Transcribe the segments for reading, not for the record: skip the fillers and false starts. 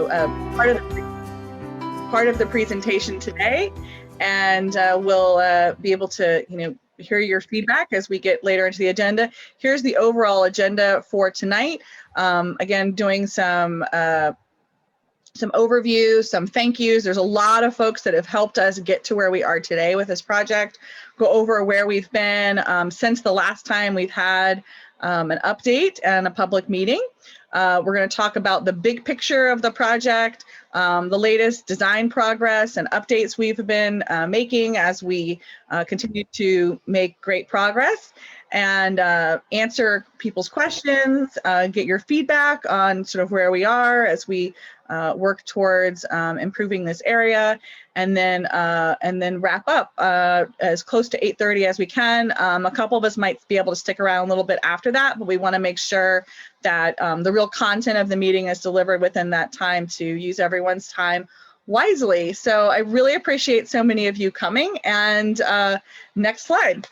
part of the presentation today, and we'll be able to, hear your feedback as we get later into the agenda. Here's the overall agenda for tonight. Again, doing some overview, some thank yous. There's a lot of folks that have helped us get to where we are today with this project. Go over where we've been since the last time we've had an update and a public meeting. We're going to talk about the big picture of the project, the latest design progress and updates we've been making as we continue to make great progress, and answer people's questions, get your feedback on sort of where we are as we work towards improving this area, and then wrap up as close to 8:30 as we can. A couple of us might be able to stick around a little bit after that, but we want to make sure that the real content of the meeting is delivered within that time to use everyone's time wisely. So I really appreciate so many of you coming, and next slide.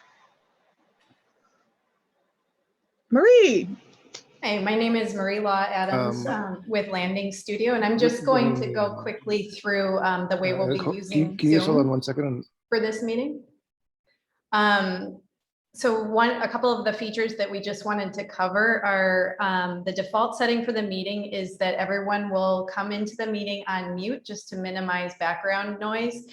Marie. Hey, my name is Marie Law Adams with Landing Studio, and I'm just going to go quickly through the way we'll be using Can you just hold on 1 second? For this meeting. So a couple of the features that we just wanted to cover are the default setting for the meeting is that everyone will come into the meeting on mute just to minimize background noise.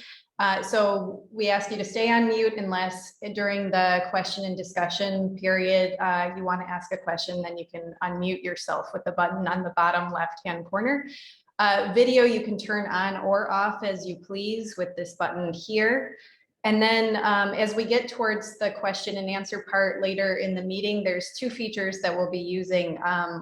So we ask you to stay on mute unless during the question and discussion period you want to ask a question, then you can unmute yourself with the button on the bottom left-hand corner. Video you can turn on or off as you please with this button here. And then as we get towards the question and answer part later in the meeting, there's two features that we'll be using.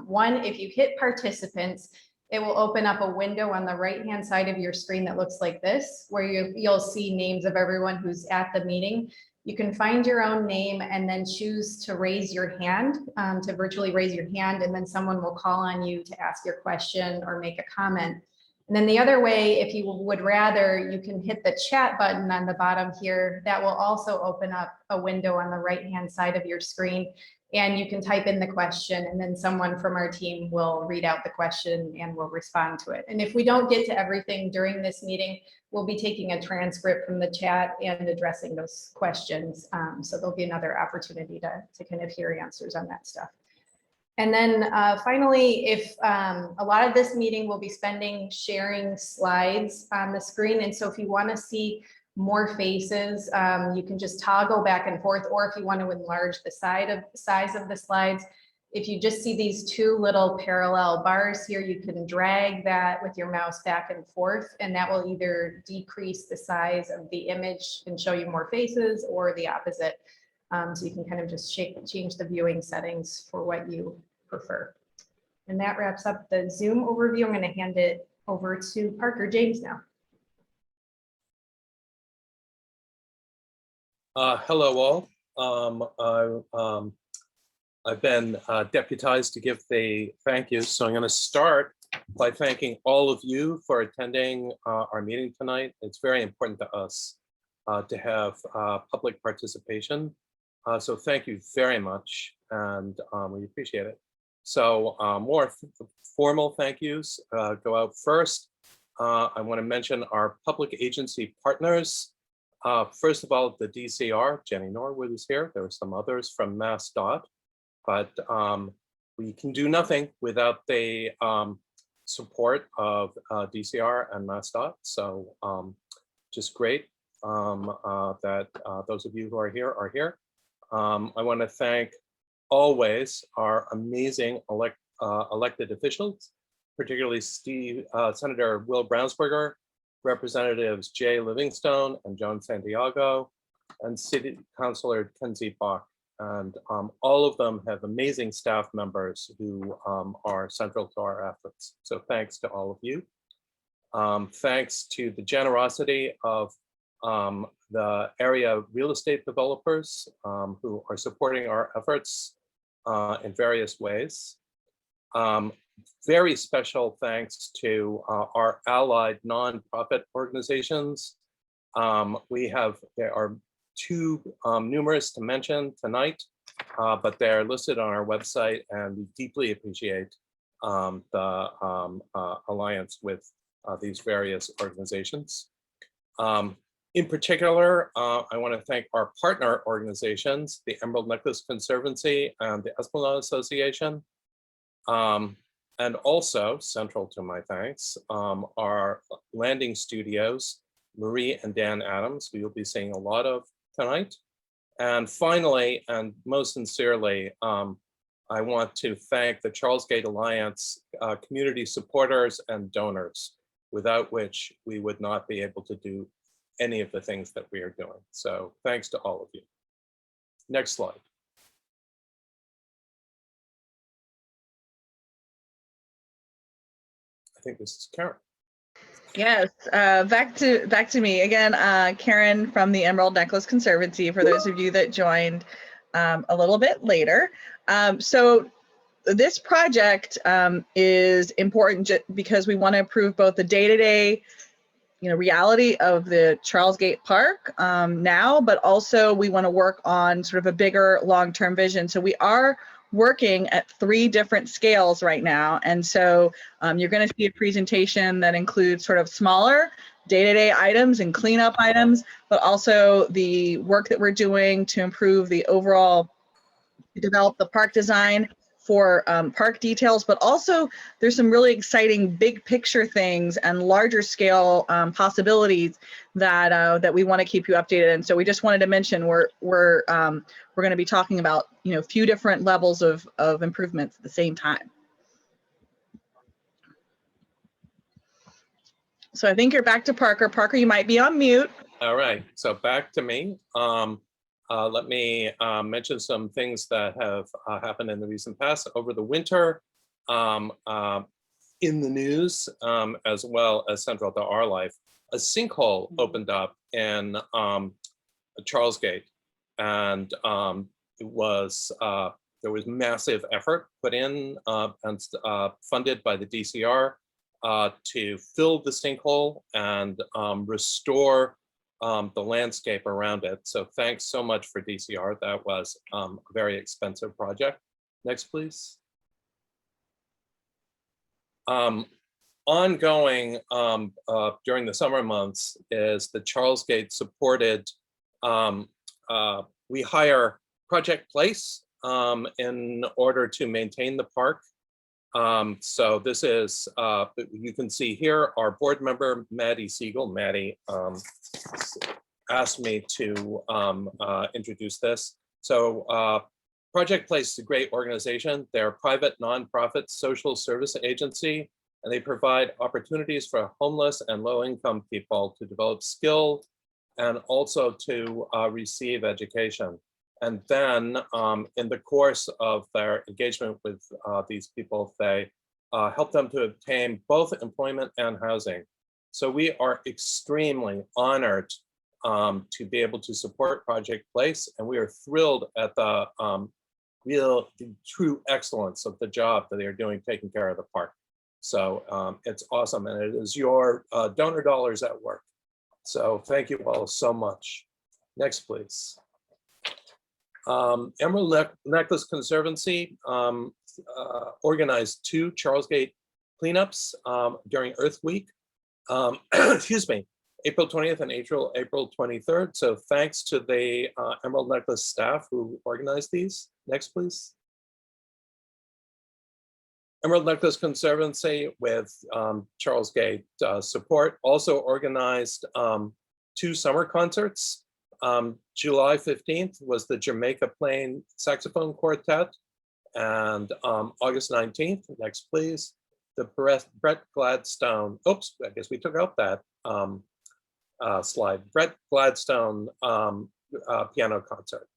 One, if you hit participants, it will open up a window on the right-hand side of your screen that looks like this, where you'll see names of everyone who's at the meeting. You can find your own name and then choose to raise your hand, to virtually raise your hand, and then someone will call on you to ask your question or make a comment. And then the other way, if you would rather, you can hit the chat button on the bottom here. That will also open up a window on the right-hand side of your screen. And you can type in the question, and then someone from our team will read out the question and will respond to it. And if we don't get to everything during this meeting, we'll be taking a transcript from the chat and addressing those questions. So there'll be another opportunity to kind of hear answers on that stuff. And then finally, if a lot of this meeting will be spending sharing slides on the screen. And so if you want to see more faces, you can just toggle back and forth, or if you want to enlarge the size of the slides, if you just see these two little parallel bars here, you can drag that with your mouse back and forth, and that will either decrease the size of the image and show you more faces, or the opposite. So you can kind of just change the viewing settings for what you prefer. And that wraps up the Zoom overview. I'm going to hand it over to Parker James now. Hello all. I've been deputized to give the thank yous, so I'm going to start by thanking all of you for attending our meeting tonight. It's very important to us to have public participation, so thank you very much, and we appreciate it. So more formal thank yous go out first. I want to mention our public agency partners. First of all, the DCR, Jenny Norwood is here. There are some others from Massdot, but we can do nothing without the support of DCR and Massdot. So just great that those of you who are here. I want to thank always our amazing elected officials, particularly Senator Will Brownsberger, Representatives Jay Livingstone and Joan Santiago, and City Councilor Kenzie Bach. And all of them have amazing staff members who are central to our efforts. So thanks to all of you. Thanks to the generosity of the area real estate developers who are supporting our efforts in various ways. Very special thanks to our allied nonprofit organizations. There are too numerous to mention tonight, but they're listed on our website, and we deeply appreciate alliance with these various organizations. In particular, I want to thank our partner organizations, the Emerald Necklace Conservancy and the Esplanade Association. And also, central to my thanks, are landing studios, Marie and Dan Adams, who you'll be seeing a lot of tonight. And finally, and most sincerely, I want to thank the Charlesgate Alliance community supporters and donors, without which we would not be able to do any of the things that we are doing. So thanks to all of you. Next slide. I think this is Karen. Yes, back to me again. Karen from the Emerald Necklace Conservancy, for those of you that joined a little bit later. So this project is important because we want to improve both the day-to-day reality of the Charlesgate Park now, but also we want to work on sort of a bigger long-term vision. So we are working at 3 different scales right now. And so you're going to see a presentation that includes sort of smaller day-to-day items and cleanup items, but also the work that we're doing to improve the overall, develop the park design for park details, but also there's some really exciting big picture things and larger scale possibilities that we want to keep you updated. And so we just wanted to mention we're going to be talking about a few different levels of improvements at the same time. So I think you're back to Parker. Parker, you might be on mute. All right, so back to me. Let me mention some things that have happened in the recent past. Over the winter, in the news, as well as central to our life, a sinkhole opened up in Charlesgate, and it was there was massive effort put in and funded by the DCR to fill the sinkhole and restore the landscape around it. So thanks so much for DCR. That was a very expensive project. Next, please. Ongoing during the summer months is the Charlesgate supported, we hire Project Place in order to maintain the park. So this is, you can see here, our board member, Maddie Siegel. Maddie asked me to introduce this. So Project Place is a great organization. They're a private nonprofit social service agency, and they provide opportunities for homeless and low-income people to develop skill and also to receive education. And then in the course of their engagement with these people, they help them to obtain both employment and housing. So we are extremely honored to be able to support Project Place, and we are thrilled at the true excellence of the job that they are doing taking care of the park. So it's awesome, and it is your donor dollars at work. So thank you all so much. Next, please. Emerald Necklace Conservancy organized 2 Charlesgate cleanups during Earth Week. Excuse me, April 20th and April 23rd. So thanks to the Emerald Necklace staff who organized these. Next, please. Emerald Necklace Conservancy with Charlesgate support also organized 2 summer concerts. July 15th was the Jamaica Plain Saxophone Quartet, and August 19th, next please, the Brett Gladstone, oops, I guess we took out that slide, Brett Gladstone piano concert.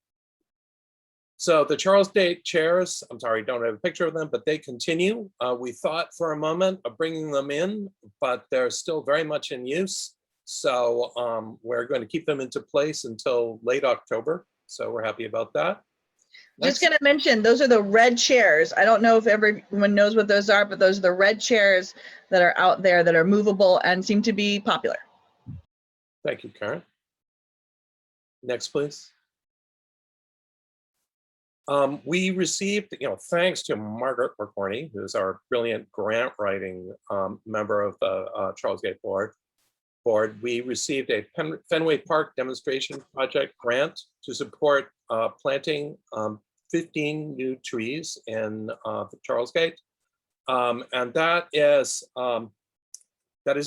So the Charlesgate chairs, I'm sorry, don't have a picture of them, but they continue. We thought for a moment of bringing them in, but they're still very much in use. So we're going to keep them into place until late October. So we're happy about that. Just going to mention, those are the red chairs. I don't know if everyone knows what those are, but those are the red chairs that are out there that are movable and seem to be popular. Thank you, Karen. Next, please. We received, thanks to Margaret McCorney, who's our brilliant grant writing member of the Charlesgate board, we received a Fenway Park demonstration project grant to support planting 15 new trees in Charlesgate. And that is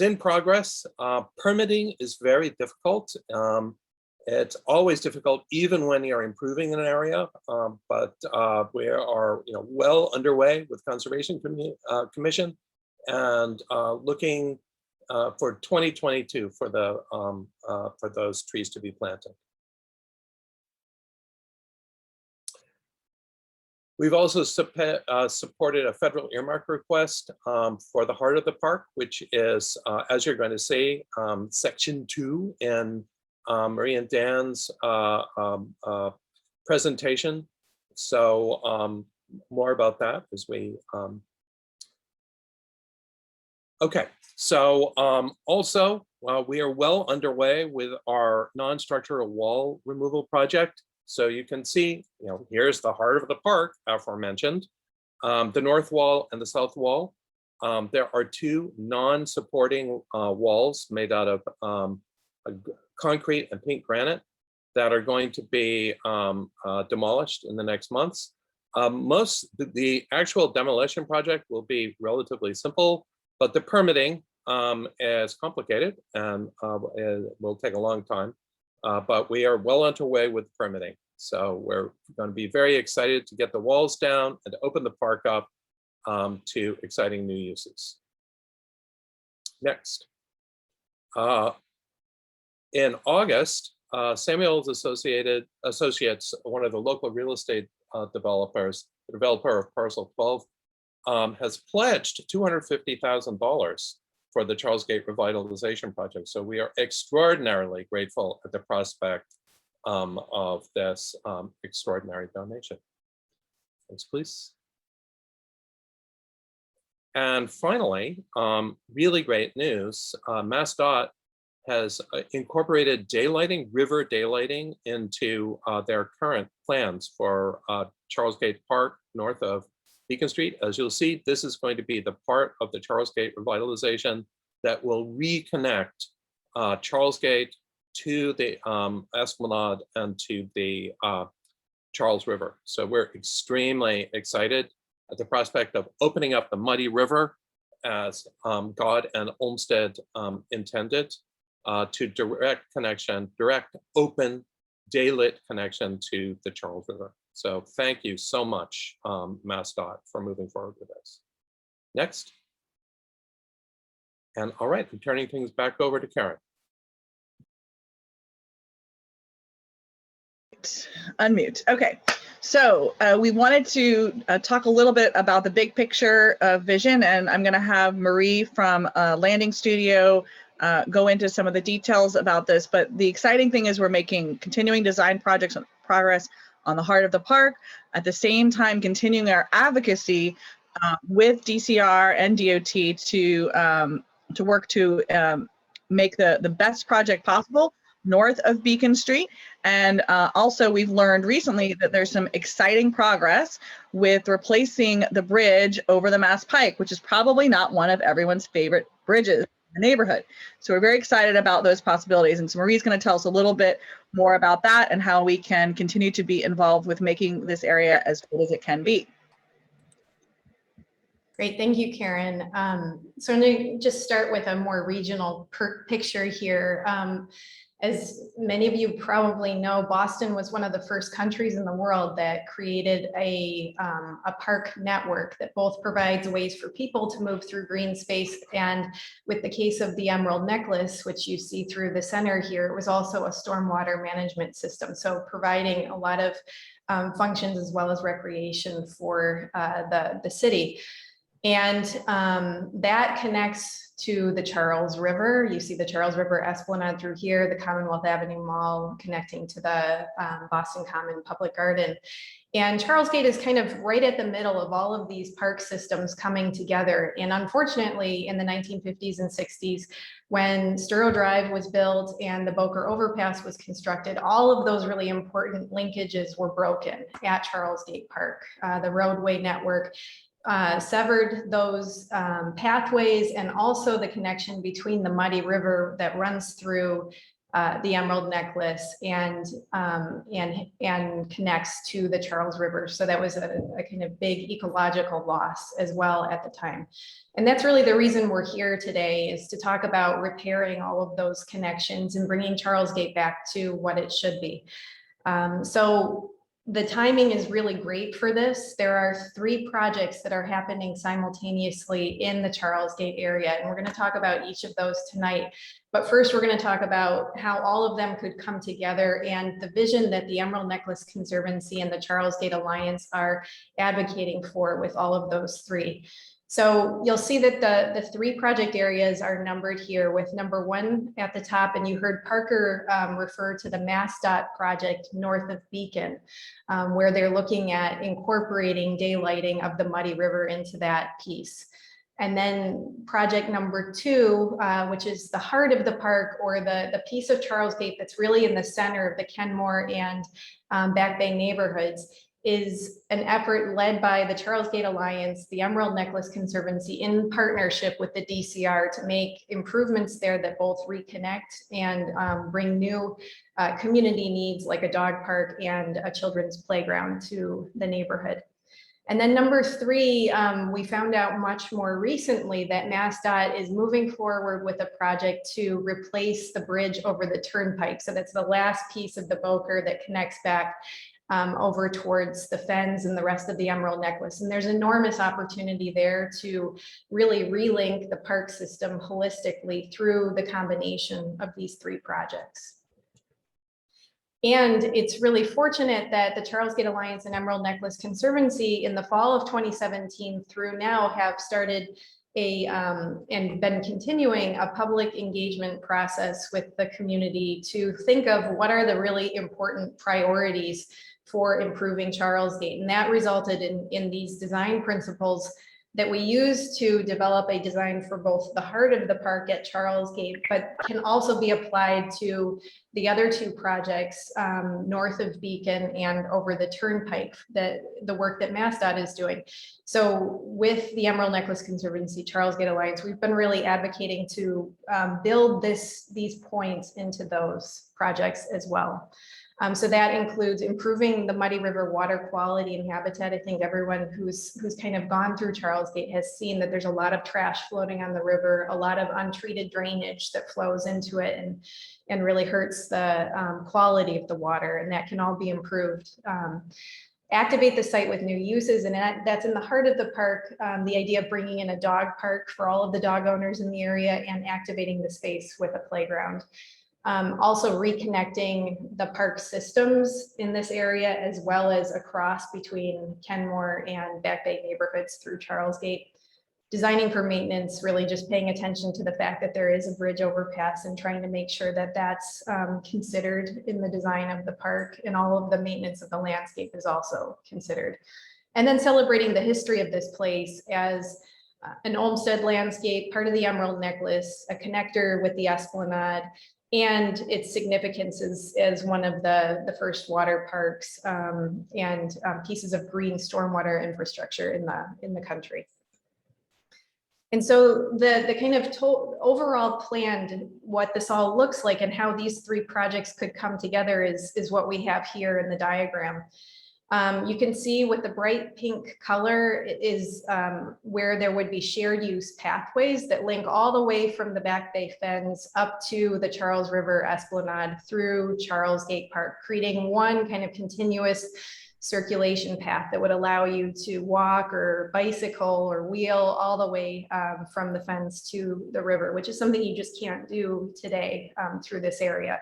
in progress. Permitting is very difficult. It's always difficult, even when you're improving an area, but we are, well underway with Conservation Commission and looking for 2022 for those trees to be planted. We've also supported a federal earmark request for the heart of the park, which is, as you're going to see, Section 2 in Marie and Dan's presentation. So more about that as we, okay. So also, we are well underway with our non-structural wall removal project. So you can see, here's the heart of the park, aforementioned, the north wall and the south wall. There are two non-supporting walls made out of concrete and pink granite that are going to be demolished in the next months. The actual demolition project will be relatively simple, but the permitting is complicated and it will take a long time. But we are well underway with permitting. So we're going to be very excited to get the walls down and to open the park up to exciting new uses. Next. In August, Samuels Associates, one of the local real estate developers, the developer of Parcel 12, has pledged $250,000 for the Charlesgate Revitalization Project. So we are extraordinarily grateful at the prospect of this extraordinary donation. Thanks, please. And finally, really great news, Massdot has incorporated daylighting, river daylighting, into their current plans for Charlesgate Park north of Beacon Street. As you'll see, this is going to be the part of the Charlesgate revitalization that will reconnect Charlesgate to the Esplanade and to the Charles River. So we're extremely excited at the prospect of opening up the muddy river as God and Olmsted intended, to direct, open, daylit connection to the Charles River. So thank you so much, Massdot, for moving forward with this. Next. And all right, I'm turning things back over to Karen. Unmute. Okay. So we wanted to talk a little bit about the big picture vision, and I'm going to have Marie from Landing Studio go into some of the details about this. But the exciting thing is we're making continuing design projects on progress on the heart of the park, at the same time continuing our advocacy with DCR and DOT to work to make the best project possible north of Beacon Street. And also we've learned recently that there's some exciting progress with replacing the bridge over the Mass Pike, which is probably not one of everyone's favorite bridges in the neighborhood. So we're very excited about those possibilities. And so Marie's going to tell us a little bit more about that and how we can continue to be involved with making this area as good as it can be. Great, thank you, Karen. So I'm going to just start with a more regional picture here. As many of you probably know, Boston was one of the first countries in the world that created a park network that both provides ways for people to move through green space, and with the case of the Emerald Necklace, which you see through the center here, it was also a stormwater management system, so providing a lot of functions as well as recreation for the city. And that connects to the Charles River. You see the Charles River Esplanade through here, the Commonwealth Avenue Mall connecting to the Boston Common Public Garden. And Charlesgate is kind of right at the middle of all of these park systems coming together. And unfortunately, in the 1950s and 60s, when Sturrow Drive was built and the Boker Overpass was constructed, all of those really important linkages were broken at Charlesgate Park. The roadway network severed those pathways, and also the connection between the Muddy River that runs through the Emerald Necklace and connects to the Charles River. So that was a kind of big ecological loss as well at the time. And that's really the reason we're here today, is to talk about repairing all of those connections and bringing Charlesgate back to what it should be. So the timing is really great for this. There are 3 projects that are happening simultaneously in the Charlesgate area, and we're going to talk about each of those tonight. But first, we're going to talk about how all of them could come together and the vision that the Emerald Necklace Conservancy and the Charlesgate Alliance are advocating for with all of those 3. So you'll see that the 3 project areas are numbered here, with number 1 at the top, and you heard Parker refer to the Massdot project north of Beacon, where they're looking at incorporating daylighting of the Muddy River into that piece. And then project number 2, which is the heart of the park, or the piece of Charlesgate that's really in the center of the Kenmore and Back Bay neighborhoods, is an effort led by the Charlesgate Alliance, the Emerald Necklace Conservancy, in partnership with the DCR to make improvements there that both reconnect and bring new community needs like a dog park and a children's playground to the neighborhood. And then number 3, we found out much more recently that Massdot is moving forward with a project to replace the bridge over the turnpike. So that's the last piece of the Boker that connects back over towards the Fens and the rest of the Emerald Necklace. And there's enormous opportunity there to really relink the park system holistically through the combination of these 3 projects. And it's really fortunate that the Charlesgate Alliance and Emerald Necklace Conservancy in the fall of 2017 through now have started and been continuing a public engagement process with the community to think of what are the really important priorities for improving Charlesgate. And that resulted in these design principles that we use to develop a design for both the heart of the park at Charlesgate, but can also be applied to the other 2 projects north of Beacon and over the turnpike, the work that Massdot is doing. So with the Emerald Necklace Conservancy, Charlesgate Alliance, we've been really advocating to build these points into those projects as well. So that includes improving the Muddy River water quality and habitat. I think everyone who's kind of gone through Charlesgate has seen that there's a lot of trash floating on the river, a lot of untreated drainage that flows into it and really hurts the quality of the water, and that can all be improved. Activate the site with new uses, and that's in the heart of the park. The idea of bringing in a dog park for all of the dog owners in the area and activating the space with a playground. Also reconnecting the park systems in this area, as well as across between Kenmore and Back Bay neighborhoods through Charlesgate. Designing for maintenance, really just paying attention to the fact that there is a bridge overpass and trying to make sure that that's considered in the design of the park, and all of the maintenance of the landscape is also considered. And then celebrating the history of this place as an Olmsted landscape, part of the Emerald Necklace, a connector with the Esplanade, and its significance as one of the first water parks and pieces of green stormwater infrastructure in the country. And so the kind of overall plan, what this all looks like and how these 3 projects could come together is what we have here in the diagram. You can see with the bright pink color is where there would be shared use pathways that link all the way from the Back Bay Fens up to the Charles River Esplanade through Charlesgate Park, creating one kind of continuous circulation path that would allow you to walk or bicycle or wheel all the way from the Fens to the river, which is something you just can't do today through this area.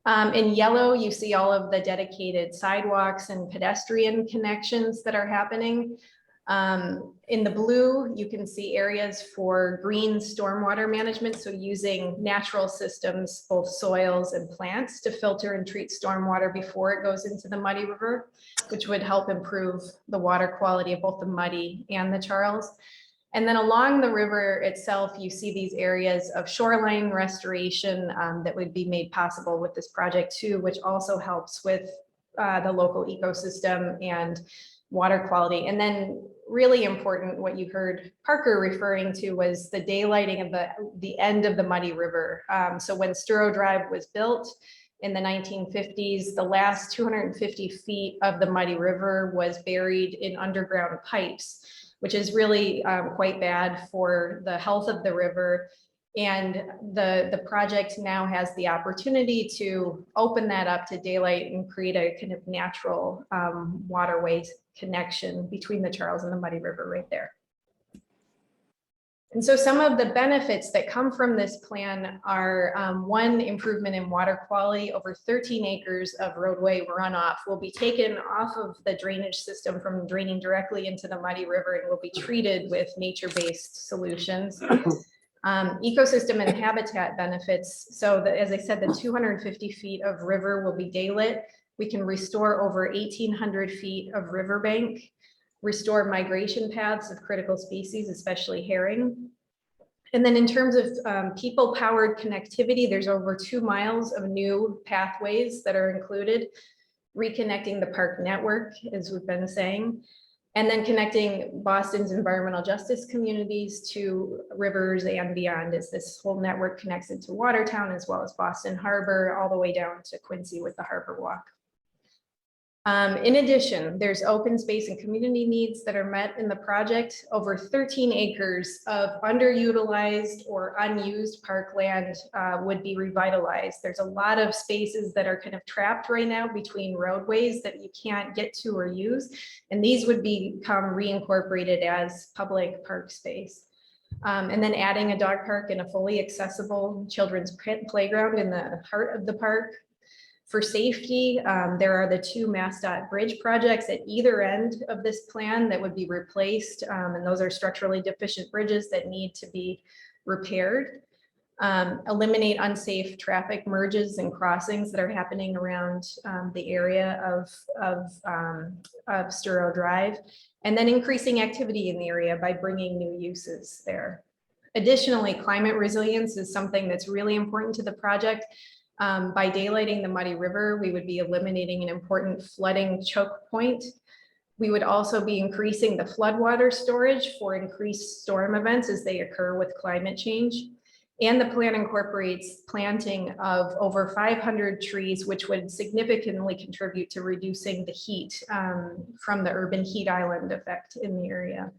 In yellow, you see all of the dedicated sidewalks and pedestrian connections that are happening. In the blue, you can see areas for green stormwater management. So using natural systems, both soils and plants, to filter and treat stormwater before it goes into the Muddy River, which would help improve the water quality of both the Muddy and the Charles. And then along the river itself, you see these areas of shoreline restoration that would be made possible with this project too, which also helps with the local ecosystem and water quality. And then really important, what you heard Parker referring to was the daylighting of the end of the Muddy River. So when Sturo Drive was built in the 1950s, the last 250 feet of the Muddy River was buried in underground pipes, which is really quite bad for the health of the river. And the project now has the opportunity to open that up to daylight and create a kind of natural waterway connection between the Charles and the Muddy River right there. And so some of the benefits that come from this plan are one, improvement in water quality. Over 13 acres of roadway runoff will be taken off of the drainage system from draining directly into the Muddy River and will be treated with nature-based solutions. Ecosystem and habitat benefits. So as I said, the 250 feet of river will be daylit. We can restore over 1,800 feet of riverbank, restore migration paths of critical species, especially herring. And then in terms of people-powered connectivity, there's over 2 miles of new pathways that are included, reconnecting the park network, as we've been saying, and then connecting Boston's environmental justice communities to rivers and beyond, as this whole network connects into Watertown as well as Boston Harbor, all the way down to Quincy with the Harbor Walk. In addition, there's open space and community needs that are met in the project. Over 13 acres of underutilized or unused parkland would be revitalized. There's a lot of spaces that are kind of trapped right now between roadways that you can't get to or use, and these would become reincorporated as public park space. And then adding a dog park and a fully accessible children's playground in the heart of the park. For safety, there are the 2 Massdot bridge projects at either end of this plan that would be replaced. And those are structurally deficient bridges that need to be repaired. Eliminate unsafe traffic merges and crossings that are happening around the area of Sturo Drive. And then increasing activity in the area by bringing new uses there. Additionally, climate resilience is something that's really important to the project. By daylighting the Muddy River, we would be eliminating an important flooding choke point. We would also be increasing the floodwater storage for increased storm events as they occur with climate change. And the plan incorporates planting of over 500 trees, which would significantly contribute to reducing the heat from the urban heat island effect in the area.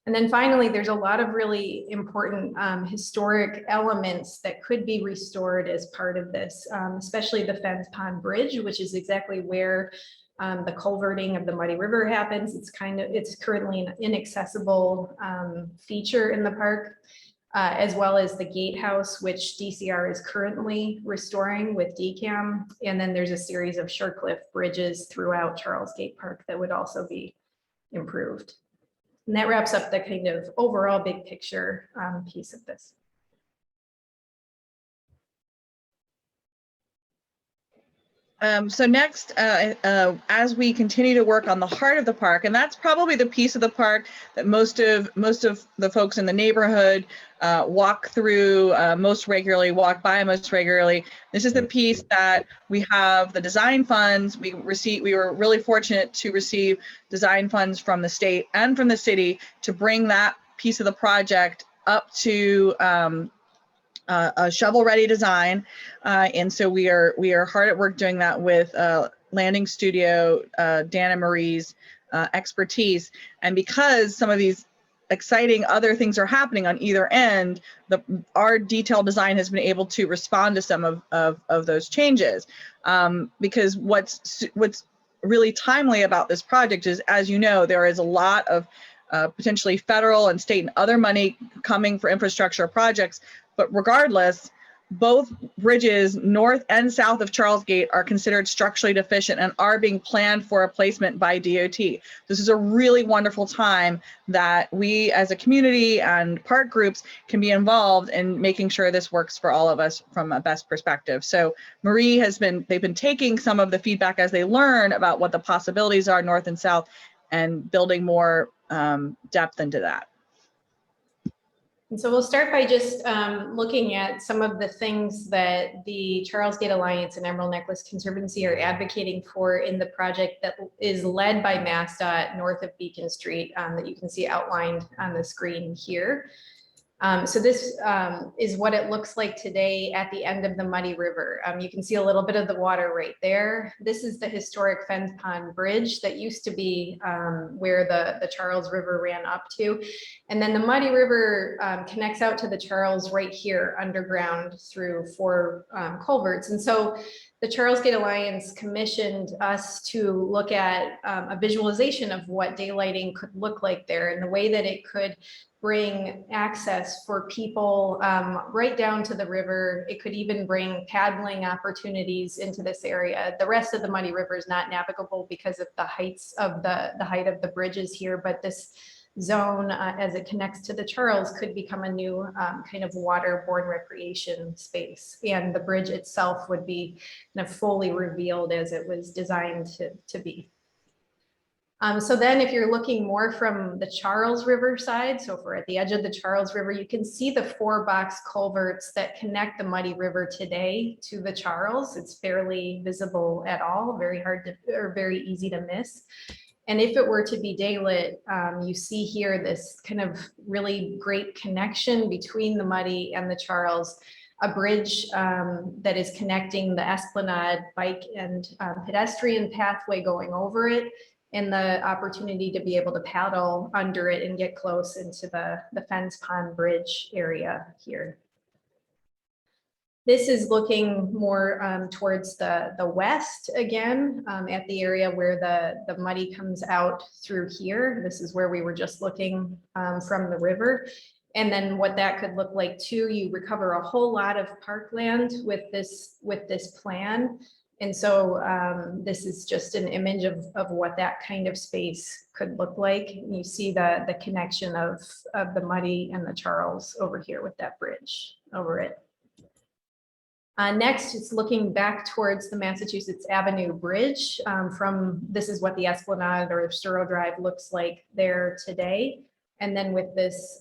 And then finally, there's a lot of really important historic elements that could be restored as part of this, especially the Fence Pond Bridge, which is exactly where the culverting of the Muddy River happens. It's currently an inaccessible feature in the park, as well as the gatehouse, which DCR is currently restoring with DCAM. And then there's a series of Shorecliff bridges throughout Charlesgate Park that would also be improved. And that wraps up the kind of overall big picture piece of this. So next, as we continue to work on the heart of the park, and that's probably the piece of the park that most of the folks in the neighborhood walk through most regularly, walk by most regularly. This is the piece that we have the design funds. We were really fortunate to receive design funds from the state and from the city to bring that piece of the project up to a shovel-ready design, and so we are hard at work doing that with Landing Studio, Dan and Marie's expertise. And because some of these exciting other things are happening on either end, our detailed design has been able to respond to some of those changes. Because what's really timely about this project is, as you know, there is a lot of potentially federal and state and other money coming for infrastructure projects. But regardless, both bridges north and south of Charlesgate are considered structurally deficient and are being planned for replacement by DOT. This is a really wonderful time that we as a community and park groups can be involved in making sure this works for all of us from a best perspective. So Marie they've been taking some of the feedback as they learn about what the possibilities are north and south and building more depth into that. And so we'll start by just looking at some of the things that the Charlesgate Alliance and Emerald Necklace Conservancy are advocating for in the project that is led by Massdot north of Beacon Street that you can see outlined on the screen here. So this is what it looks like today at the end of the Muddy River. You can see a little bit of the water right there. This is the historic Fence Pond Bridge that used to be where the Charles River ran up to. And then the Muddy River connects out to the Charles right here underground through 4 culverts. And so the Charlesgate Alliance commissioned us to look at a visualization of what daylighting could look like there and the way that it could bring access for people right down to the river. It could even bring paddling opportunities into this area. The rest of the Muddy River is not navigable because of the heights of the height of the bridges here, but this zone as it connects to the Charles could become a new kind of waterborne recreation space. And the bridge itself would be kind of fully revealed as it was designed to be. So then if you're looking more from the Charles River side, so if we're at the edge of the Charles River, you can see the 4 box culverts that connect the Muddy River today to the Charles. It's barely visible at all, very hard to, or very easy to miss. And if it were to be daylit, you see here this kind of really great connection between the Muddy and the Charles, a bridge that is connecting the Esplanade bike and pedestrian pathway going over it, and the opportunity to be able to paddle under it and get close into the Fence Pond Bridge area here. This is looking more towards the west again, at the area where the Muddy comes out through here. This is where we were just looking from the river. And then what that could look like too, you recover a whole lot of parkland with this plan. And so this is just an image of what that kind of space could look like. And you see the connection of the Muddy and the Charles over here with that bridge over it. Next, it's looking back towards the Massachusetts Avenue Bridge. This is what the Esplanade or Sturrow Drive looks like there today. And then with this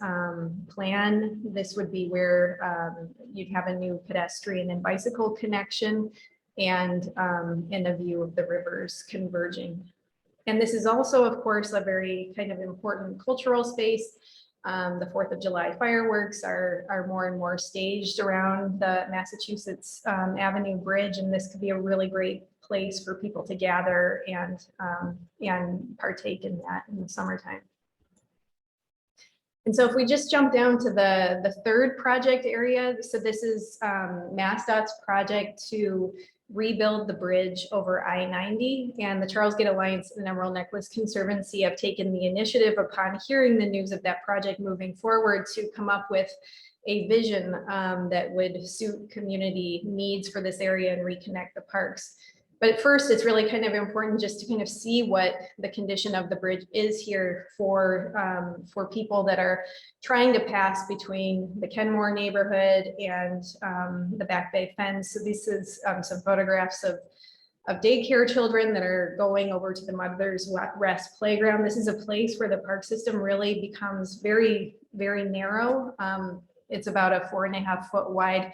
plan, this would be where you'd have a new pedestrian and bicycle connection and a view of the rivers converging. And this is also, of course, a very kind of important cultural space. The 4th of July fireworks are more and more staged around the Massachusetts Avenue Bridge, and this could be a really great place for people to gather and partake in that in the summertime. And so if we just jump down to the 3rd project area, so this is Massdot's project to rebuild the bridge over I-90, and the Charlesgate Alliance and Emerald Necklace Conservancy have taken the initiative upon hearing the news of that project moving forward to come up with a vision that would suit community needs for this area and reconnect the parks. But at first, it's really kind of important just to kind of see what the condition of the bridge is here for people that are trying to pass between the Kenmore neighborhood and the Back Bay fence. So this is some photographs of daycare children that are going over to the Mother's Rest playground. This is a place where the park system really becomes very, very narrow. It's about a 4.5 foot wide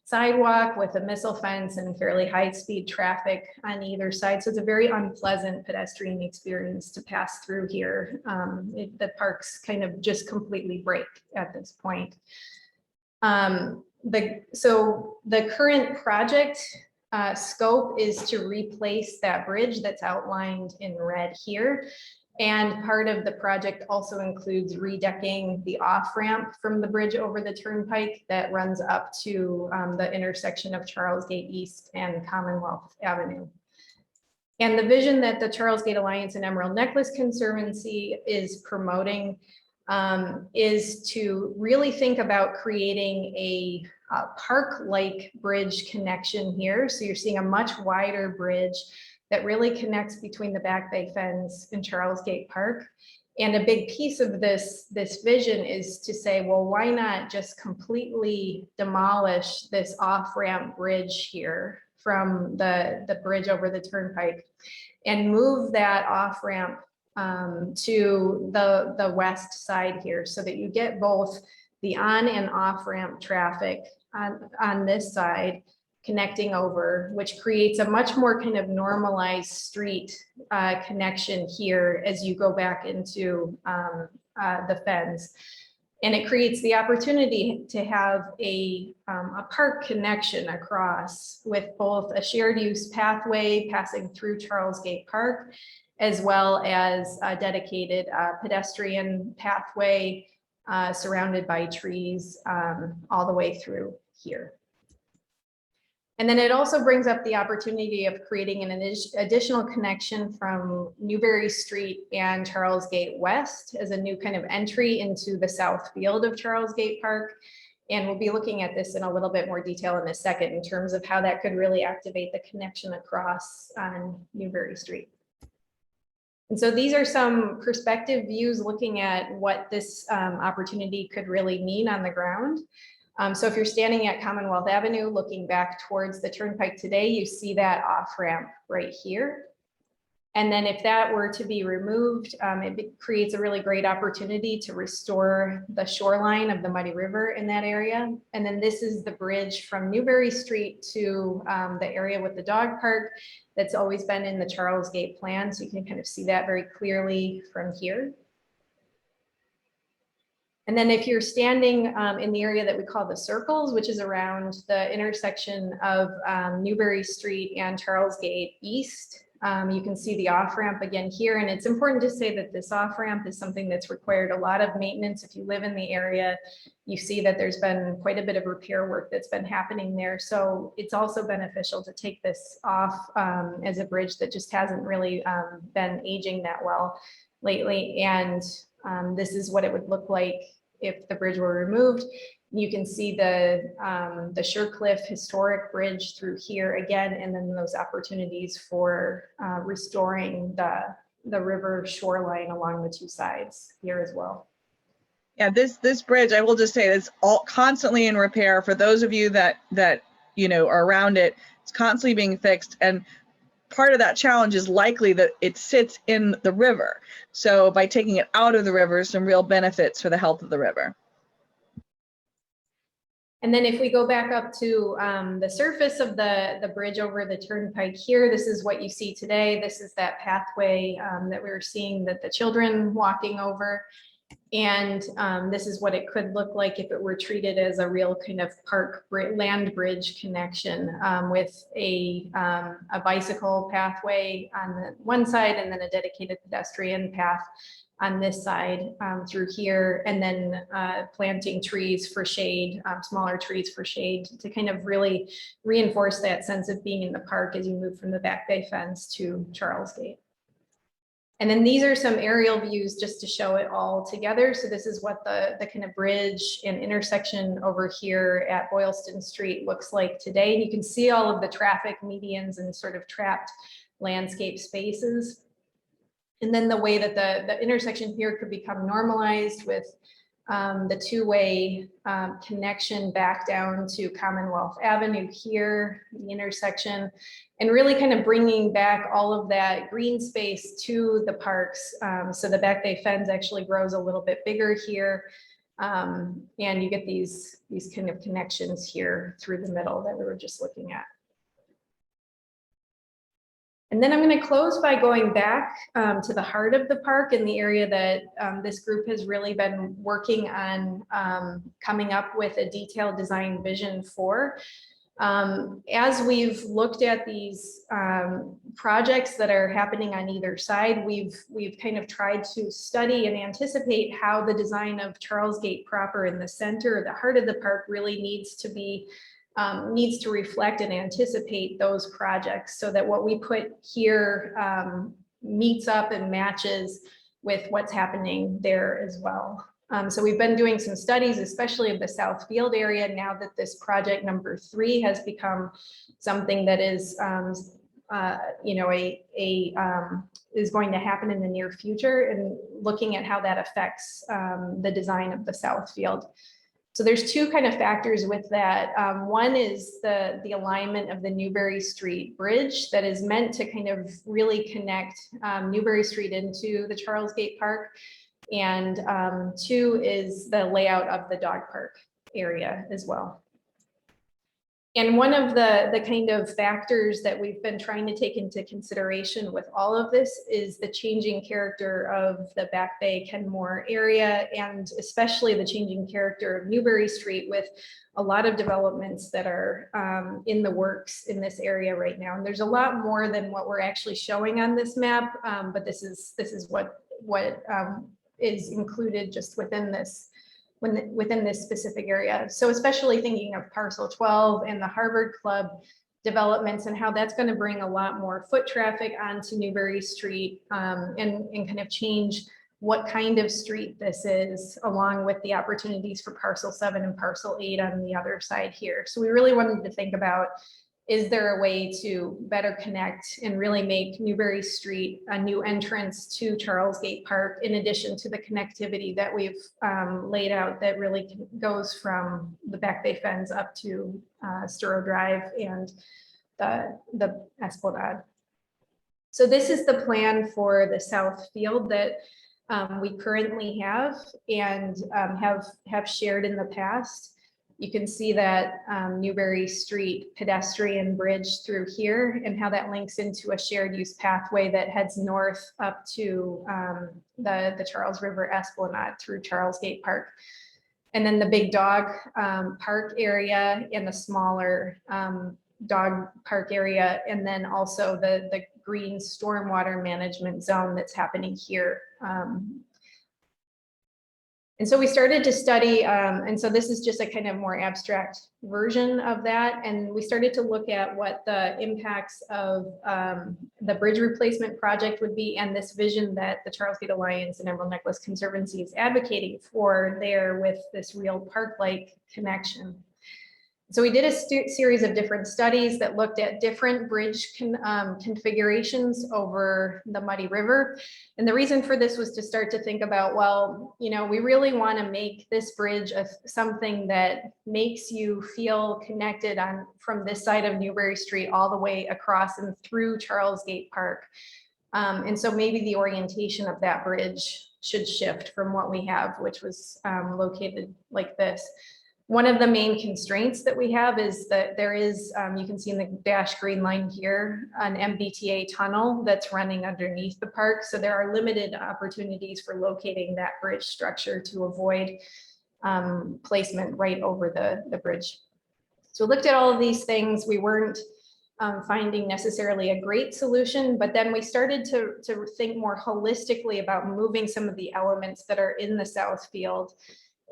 sidewalk with a missile fence and fairly high speed traffic on either side. So it's a very unpleasant pedestrian experience to pass through here. The parks kind of just completely break at this point. So the current project scope is to replace that bridge that's outlined in red here. And part of the project also includes redecking the off-ramp from the bridge over the turnpike that runs up to the intersection of Charlesgate East and Commonwealth Avenue. And the vision that the Charlesgate Alliance and Emerald Necklace Conservancy is promoting is to really think about creating park-like bridge connection here. So you're seeing a much wider bridge that really connects between the Back Bay Fens and Charlesgate Park. And a big piece of this vision is to say, well, why not just completely demolish this off-ramp bridge here from the bridge over the turnpike and move that off-ramp to the west side here, so that you get both the on and off-ramp traffic on this side connecting over, which creates a much more kind of normalized street connection here as you go back into the Fens. And it creates the opportunity to have a park connection across, with both a shared use pathway passing through Charlesgate Park, as well as a dedicated pedestrian pathway surrounded by trees all the way through here. And then it also brings up the opportunity of creating an additional connection from Newberry Street and Charlesgate West as a new kind of entry into the south field of Charlesgate Park. And we'll be looking at this in a little bit more detail in a second in terms of how that could really activate the connection across on Newberry Street. And so these are some perspective views looking at what this opportunity could really mean on the ground. So if you're standing at Commonwealth Avenue looking back towards the turnpike today, you see that off ramp right here. And then if that were to be removed, it creates a really great opportunity to restore the shoreline of the Muddy River in that area. And then this is the bridge from Newberry Street to the area with the dog park that's always been in the Charlesgate plan. So you can kind of see that very clearly from here. And then if you're standing in the area that we call the circles, which is around the intersection of Newberry Street and Charlesgate East, you can see the off-ramp again here. And it's important to say that this off-ramp is something that's required a lot of maintenance. If you live in the area, you see that there's been quite a bit of repair work that's been happening there. So it's also beneficial to take this off as a bridge that just hasn't really been aging that well lately. And this is what it would look like if the bridge were removed. You can see the Surecliff historic bridge through here again, and then those opportunities for restoring the river shoreline along the two sides here as well. Yeah, this bridge, I will just say, is all constantly in repair. For those of you that you know are around it, it's constantly being fixed, and part of that challenge is likely that it sits in the river. So by taking it out of the river, some real benefits for the health of the river. And then if we go back up to the surface of the bridge over the turnpike here, this is what you see today. This is that pathway that we were seeing that the children walking over. And this is what it could look like if it were treated as a real kind of park land bridge connection with a bicycle pathway on the one side and then a dedicated pedestrian path on this side through here, and then planting trees for shade, smaller trees for shade, to kind of really reinforce that sense of being in the park as you move from the Back Bay Fens to Charlesgate. And then these are some aerial views just to show it all together. So this is what the kind of bridge and intersection over here at Boylston Street looks like today. And you can see all of the traffic medians and sort of trapped landscape spaces. And then the way that the intersection here could become normalized with the two-way connection back down to Commonwealth Avenue here, the intersection, and really kind of bringing back all of that green space to the parks. So the Back Bay Fens actually grows a little bit bigger here. And you get these kind of connections here through the middle that we were just looking at. And then I'm going to close by going back to the heart of the park and the area that this group has really been working on coming up with a detailed design vision for. As we've looked at these projects that are happening on either side, we've kind of tried to study and anticipate how the design of Charlesgate proper in the center, the heart of the park, really needs to reflect and anticipate those projects, so that what we put here meets up and matches with what's happening there as well. So we've been doing some studies, especially of the South Field area, now that this project number 3 has become something that is, you know, is going to happen in the near future, and looking at how that affects the design of the South Field. So there's 2 kind of factors with that. One is the alignment of the Newberry Street Bridge that is meant to kind of really connect Newberry Street into the Charlesgate Park. And 2 is the layout of the dog park area as well. And one of the kind of factors that we've been trying to take into consideration with all of this is the changing character of the Back Bay Kenmore area, and especially the changing character of Newberry Street, with a lot of developments that are in the works in this area right now. And there's a lot more than what we're actually showing on this map, but this is what is included just within this specific area. So especially thinking of parcel 12 and the Harvard Club developments, and how that's going to bring a lot more foot traffic onto Newberry Street, and kind of change what kind of street this is, along with the opportunities for parcel 7 and parcel 8 on the other side here. So we really wanted to think about, is there a way to better connect and really make Newberry Street a new entrance to Charlesgate Park, in addition to the connectivity that we've laid out that really goes from the Back Bay Fens up to Sturrow Drive and the Esplanade. So this is the plan for the South Field that we currently have and have shared in the past. You can see that Newberry Street pedestrian bridge through here, and how that links into a shared use pathway that heads north up to the Charles River Esplanade through Charlesgate Park. And then the big dog park area and the smaller dog park area, and then also the green stormwater management zone that's happening here. And so we started to study, and so this is just a kind of more abstract version of that. And we started to look at what the impacts of the bridge replacement project would be, and this vision that the Charlesgate Alliance and Emerald Necklace Conservancy is advocating for there, with this real park-like connection. So we did a series of different studies that looked at different bridge configurations over the Muddy River. And the reason for this was to start to think about, well, you know, we really want to make this bridge something that makes you feel connected from this side of Newberry Street all the way across and through Charlesgate Park. And so maybe the orientation of that bridge should shift from what we have, which was located like this. One of the main constraints that we have is that there is, you can see in the dashed green line here, an MBTA tunnel that's running underneath the park. So there are limited opportunities for locating that bridge structure to avoid placement right over the bridge. So we looked at all of these things. We weren't finding necessarily a great solution, but then we started to think more holistically about moving some of the elements that are in the South Field,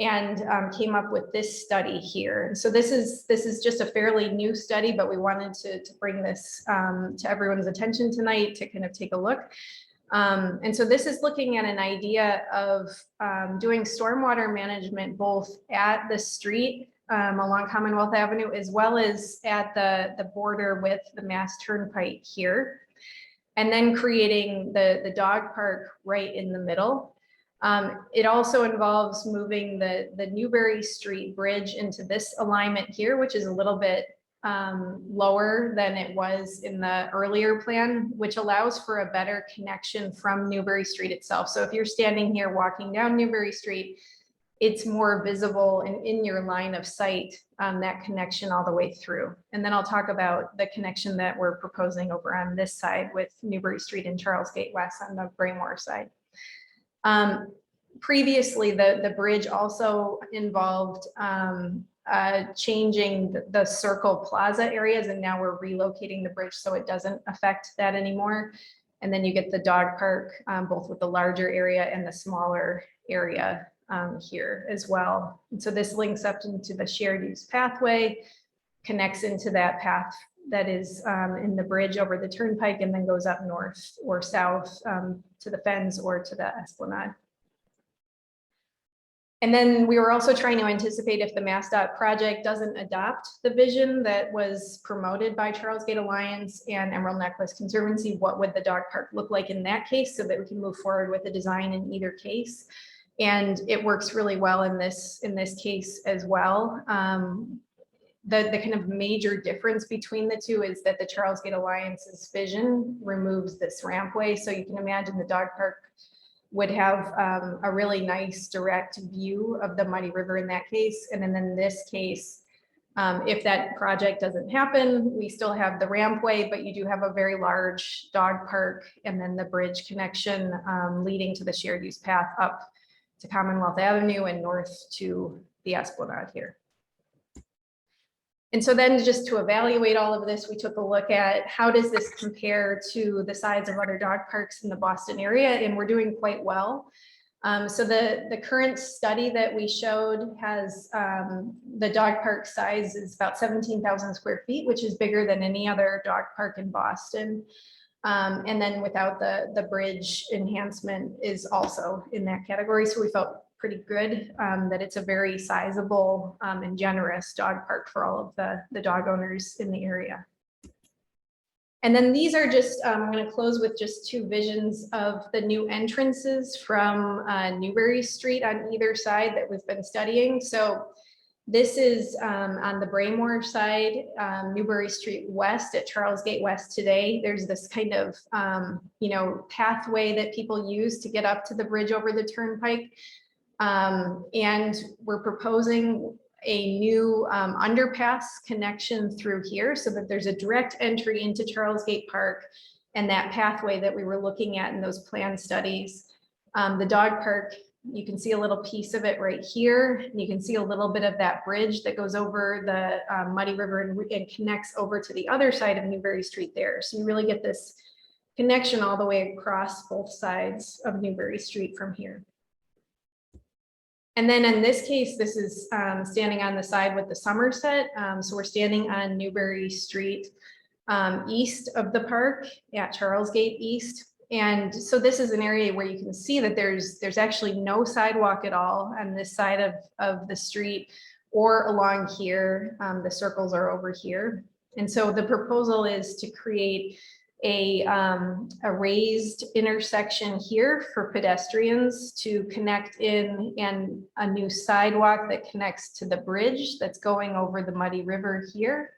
and came up with this study here. So this is just a fairly new study, but we wanted to bring this to everyone's attention tonight to kind of take a look. And so this is looking at an idea of doing stormwater management both at the street along Commonwealth Avenue, as well as at the border with the Mass Turnpike here, and then creating the dog park right in the middle. It also involves moving the Newberry Street Bridge into this alignment here, which is a little bit lower than it was in the earlier plan, which allows for a better connection from Newberry Street itself. So if you're standing here walking down Newberry Street, it's more visible and in your line of sight, that connection all the way through. And then I'll talk about the connection that we're proposing over on this side with Newberry Street and Charlesgate West on the Braemore side. Previously, the bridge also involved changing the Circle Plaza areas, and now we're relocating the bridge so it doesn't affect that anymore. And then you get the dog park, both with the larger area and the smaller area here as well. And so this links up into the shared use pathway, connects into that path that is in the bridge over the turnpike, and then goes up north or south to the Fens or to the Esplanade. And then we were also trying to anticipate if the Massdot project doesn't adopt the vision that was promoted by Charlesgate Alliance and Emerald Necklace Conservancy, what would the dog park look like in that case, so that we can move forward with the design in either case. And it works really well in this case as well. The kind of major difference between the two is that the Charlesgate Alliance's vision removes this rampway. So you can imagine the dog park would have a really nice direct view of the Muddy River in that case. And then in this case, if that project doesn't happen, we still have the rampway, but you do have a very large dog park and then the bridge connection leading to the shared use path up to Commonwealth Avenue and north to the Esplanade here. And so then just to evaluate all of this, we took a look at how does this compare to the size of other dog parks in the Boston area, and we're doing quite well. So the current study that we showed has the dog park size is about 17,000 square feet, which is bigger than any other dog park in Boston. And then without the bridge enhancement is also in that category. So we felt pretty good that it's a very sizable and generous dog park for all of the dog owners in the area. And then these are just, I'm going to close with just two visions of the new entrances from Newbury Street on either side that we've been studying. So this is on the Braymore side, Newbury Street West at Charlesgate West today. There's this kind of, pathway that people use to get up to the bridge over the turnpike. And we're proposing a new underpass connection through here so that there's a direct entry into Charlesgate Park and that pathway that we were looking at in those plan studies. The dog park, you can see a little piece of it right here. And you can see a little bit of that bridge that goes over the Muddy River and connects over to the other side of Newbury Street there. So you really get this connection all the way across both sides of Newbury Street from here. And then in this case, this is standing on the side with the Somerset. So we're standing on Newbury Street east of the park at Charlesgate East. And so this is an area where you can see that there's actually no sidewalk at all on this side of the street or along here. The circles are over here. And so the proposal is to create a raised intersection here for pedestrians to connect in, and a new sidewalk that connects to the bridge that's going over the Muddy River here,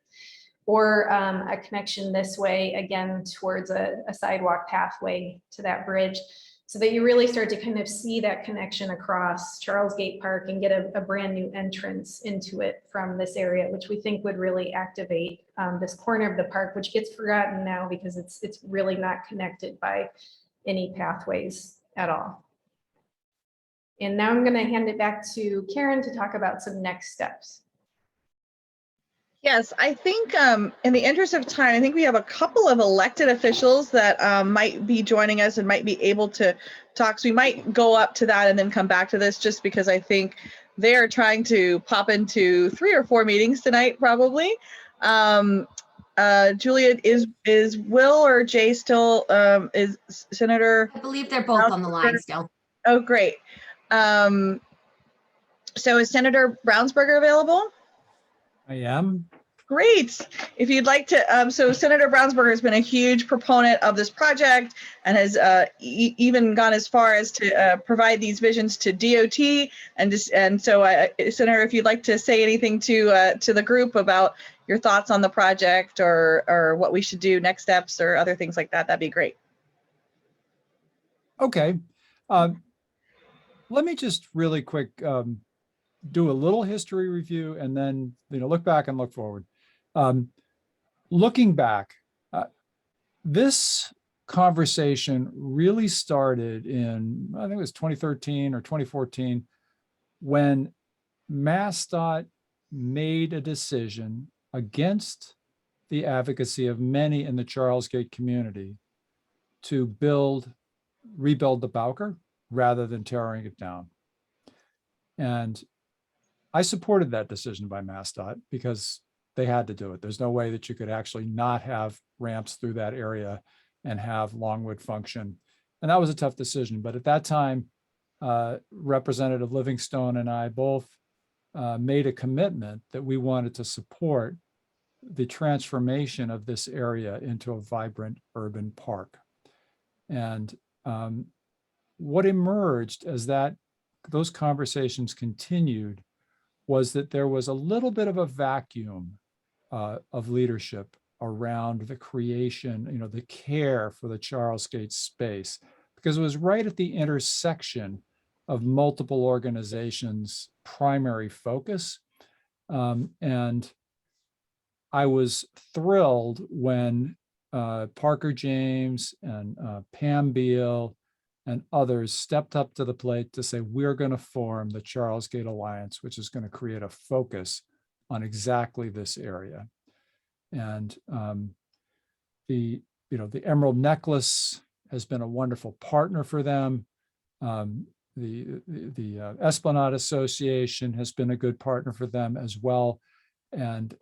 or a connection this way again towards a sidewalk pathway to that bridge, so that you really start to kind of see that connection across Charlesgate Park and get a brand new entrance into it from this area, which we think would really activate this corner of the park, which gets forgotten now because it's really not connected by any pathways at all. And now I'm going to hand it back to Karen to talk about some next steps. Yes, I think in the interest of time, I think we have a couple of elected officials that might be joining us and might be able to talk. So we might go up to that and then come back to this, just because I think they are trying to pop into 3 or 4 meetings tonight, probably. Julia, is Will or Jay still, is Senator? I believe they're both on the line still. Oh, great. So is Senator Brownsberger available? I am. Great. If you'd like to, so Senator Brownsberger has been a huge proponent of this project and has even gone as far as to provide these visions to DOT. And so, Senator, if you'd like to say anything to the group about your thoughts on the project or what we should do, next steps or other things like that, that'd be great. Okay. Let me just really quick do a little history review and then look back and look forward. Looking back, this conversation really started in, I think it was 2013 or 2014, when Massdot made a decision against the advocacy of many in the Charlesgate community to rebuild the Bowker rather than tearing it down. And I supported that decision by Massdot because they had to do it. There's no way that you could actually not have ramps through that area and have Longwood function. And that was a tough decision. But at that time, Representative Livingstone and I both made a commitment that we wanted to support the transformation of this area into a vibrant urban park. And what emerged as those conversations continued was that there was a little bit of a vacuum of leadership around the creation, the care for the Charlesgate space, because it was right at the intersection of multiple organizations' primary focus. And I was thrilled when Parker James and Pam Beal and others stepped up to the plate to say, we're going to form the Charlesgate Alliance, which is going to create a focus on exactly this area. And the Emerald Necklace has been a wonderful partner for them. The Esplanade Association has been a good partner for them as well. And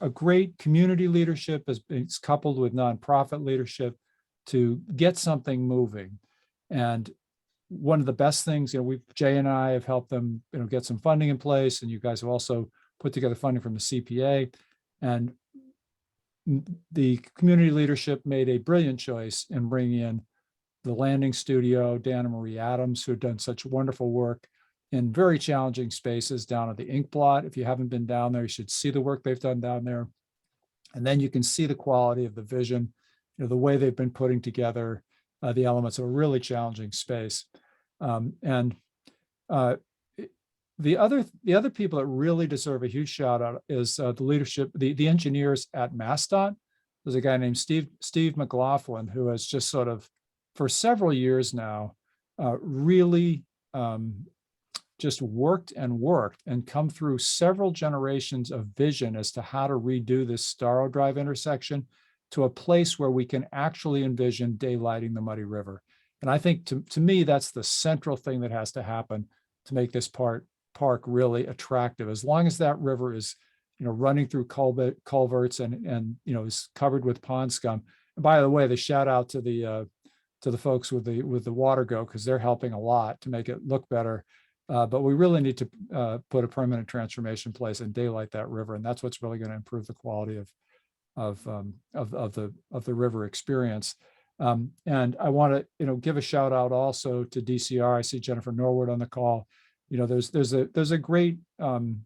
a great community leadership is coupled with nonprofit leadership to get something moving. And one of the best things, Jay and I have helped them, get some funding in place, and you guys have also put together funding from the CPA. And the community leadership made a brilliant choice in bringing in the Landing Studio, Dan and Marie Adams, who have done such wonderful work in very challenging spaces down at the Ink Blot. If you haven't been down there, you should see the work they've done down there. And then you can see the quality of the vision, the way they've been putting together the elements of a really challenging space. The other people that really deserve a huge shout out is the leadership, the engineers at Massdot. There's a guy named Steve McLaughlin, who has just sort of, for several years now, really just worked and come through several generations of vision as to how to redo this Starro Drive intersection to a place where we can actually envision daylighting the Muddy River. And I think to me, that's the central thing that has to happen to make this park really attractive. As long as that river is, running through culverts and is covered with pond scum. And by the way, the shout out to the folks with the water go, because they're helping a lot to make it look better. But we really need to put a permanent transformation in place and daylight that river, and that's what's really going to improve the quality of the river experience. And I want to give a shout out also to DCR. I see Jennifer Norwood on the call. There's a great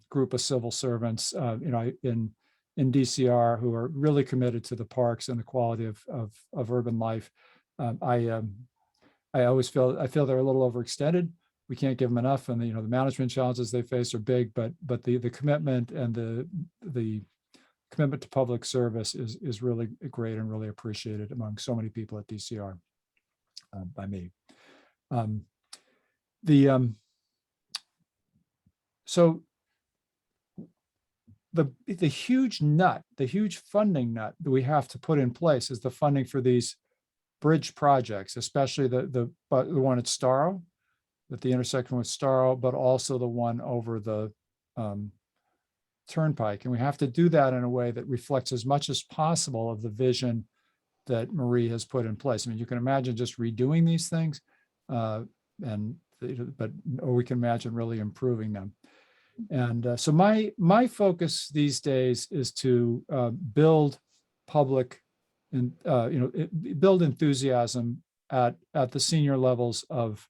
group of civil servants in DCR who are really committed to the parks and the quality of urban life. I always feel they're a little overextended. We can't give them enough, and the management challenges they face are big. But the commitment and the commitment to public service is really great and really appreciated among so many people at DCR by me. So the huge funding nut that we have to put in place is the funding for these bridge projects, especially the one at Starro, at the intersection with Starro, but also the one over the Turnpike. And we have to do that in a way that reflects as much as possible of the vision that Marie has put in place. I mean, you can imagine just redoing these things, or we can imagine really improving them. And so my focus these days is to build public and build enthusiasm at the senior levels of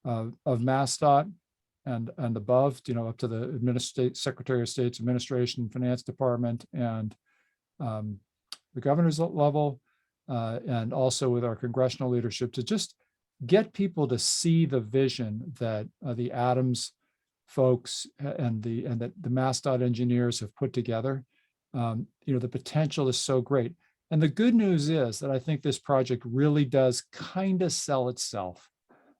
Massdot and above, up to the Secretary of State's Administration, Finance Department, and the governor's level, and also with our congressional leadership, to just get people to see the vision that the Adams folks and the Massdot engineers have put together. The potential is so great. And the good news is that I think this project really does kind of sell itself.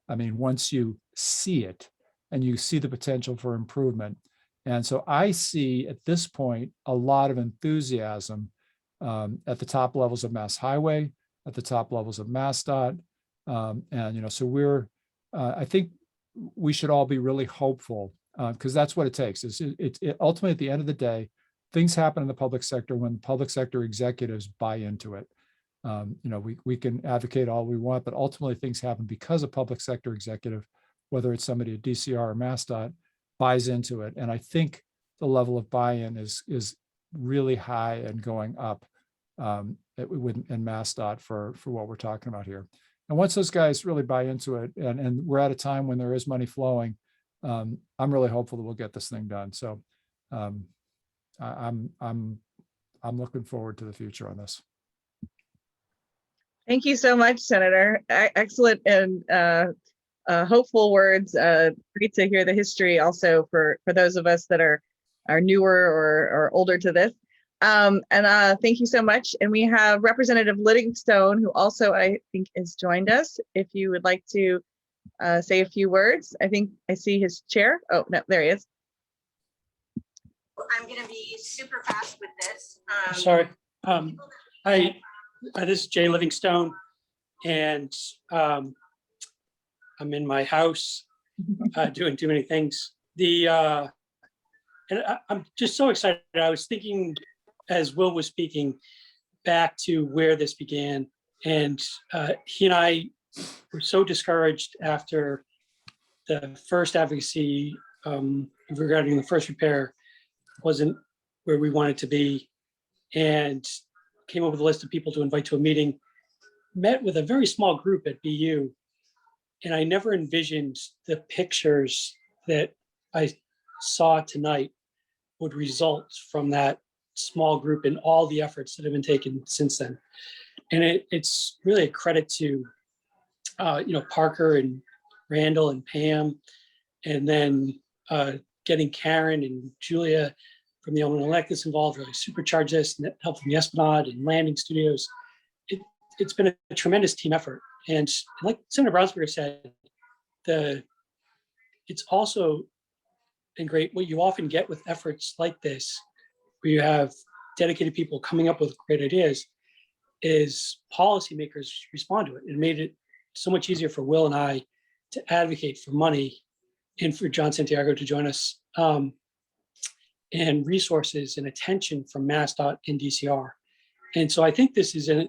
I mean, once you see it and you see the potential for improvement. And so I see at this point a lot of enthusiasm at the top levels of Mass Highway, at the top levels of Massdot. So I think we should all be really hopeful, because that's what it takes. It ultimately, at the end of the day, things happen in the public sector when the public sector executives buy into it. We can advocate all we want, but ultimately things happen because a public sector executive, whether it's somebody at DCR or Massdot, buys into it. And I think the level of buy-in is really high and going up in Massdot for what we're talking about here. And once those guys really buy into it, and we're at a time when there is money flowing, I'm really hopeful that we'll get this thing done. So I'm looking forward to the future on this. Thank you so much, Senator. Excellent and hopeful words. Great to hear the history also for those of us that are newer or older to this. Thank you so much. And we have Representative Livingstone, who also I think has joined us. If you would like to say a few words. I think I see his chair. Oh, no, there he is. I'm going to be super fast with this. Sorry. This is Jay Livingstone, and I'm in my house doing too many things. And I'm just so excited. I was thinking, as Will was speaking, back to where this began, and he and I were so discouraged after the first advocacy regarding the first repair wasn't where we wanted to be, and came up with a list of people to invite to a meeting, met with a very small group at BU, and I never envisioned the pictures that I saw tonight would result from that small group and all the efforts that have been taken since then. And it's really a credit to Parker and Randall and Pam, and then getting Karen and Julia from the Emerald Necklace involved, really supercharge this, and help from the Esplanade and Landing Studios. It's been a tremendous team effort. And like Senator Brownsberger said, it's also been great. What you often get with efforts like this, where you have dedicated people coming up with great ideas, is policymakers respond to it. It made it so much easier for Will and I to advocate for money and for John Santiago to join us, and resources and attention from Massdot and DCR. And so I think this is in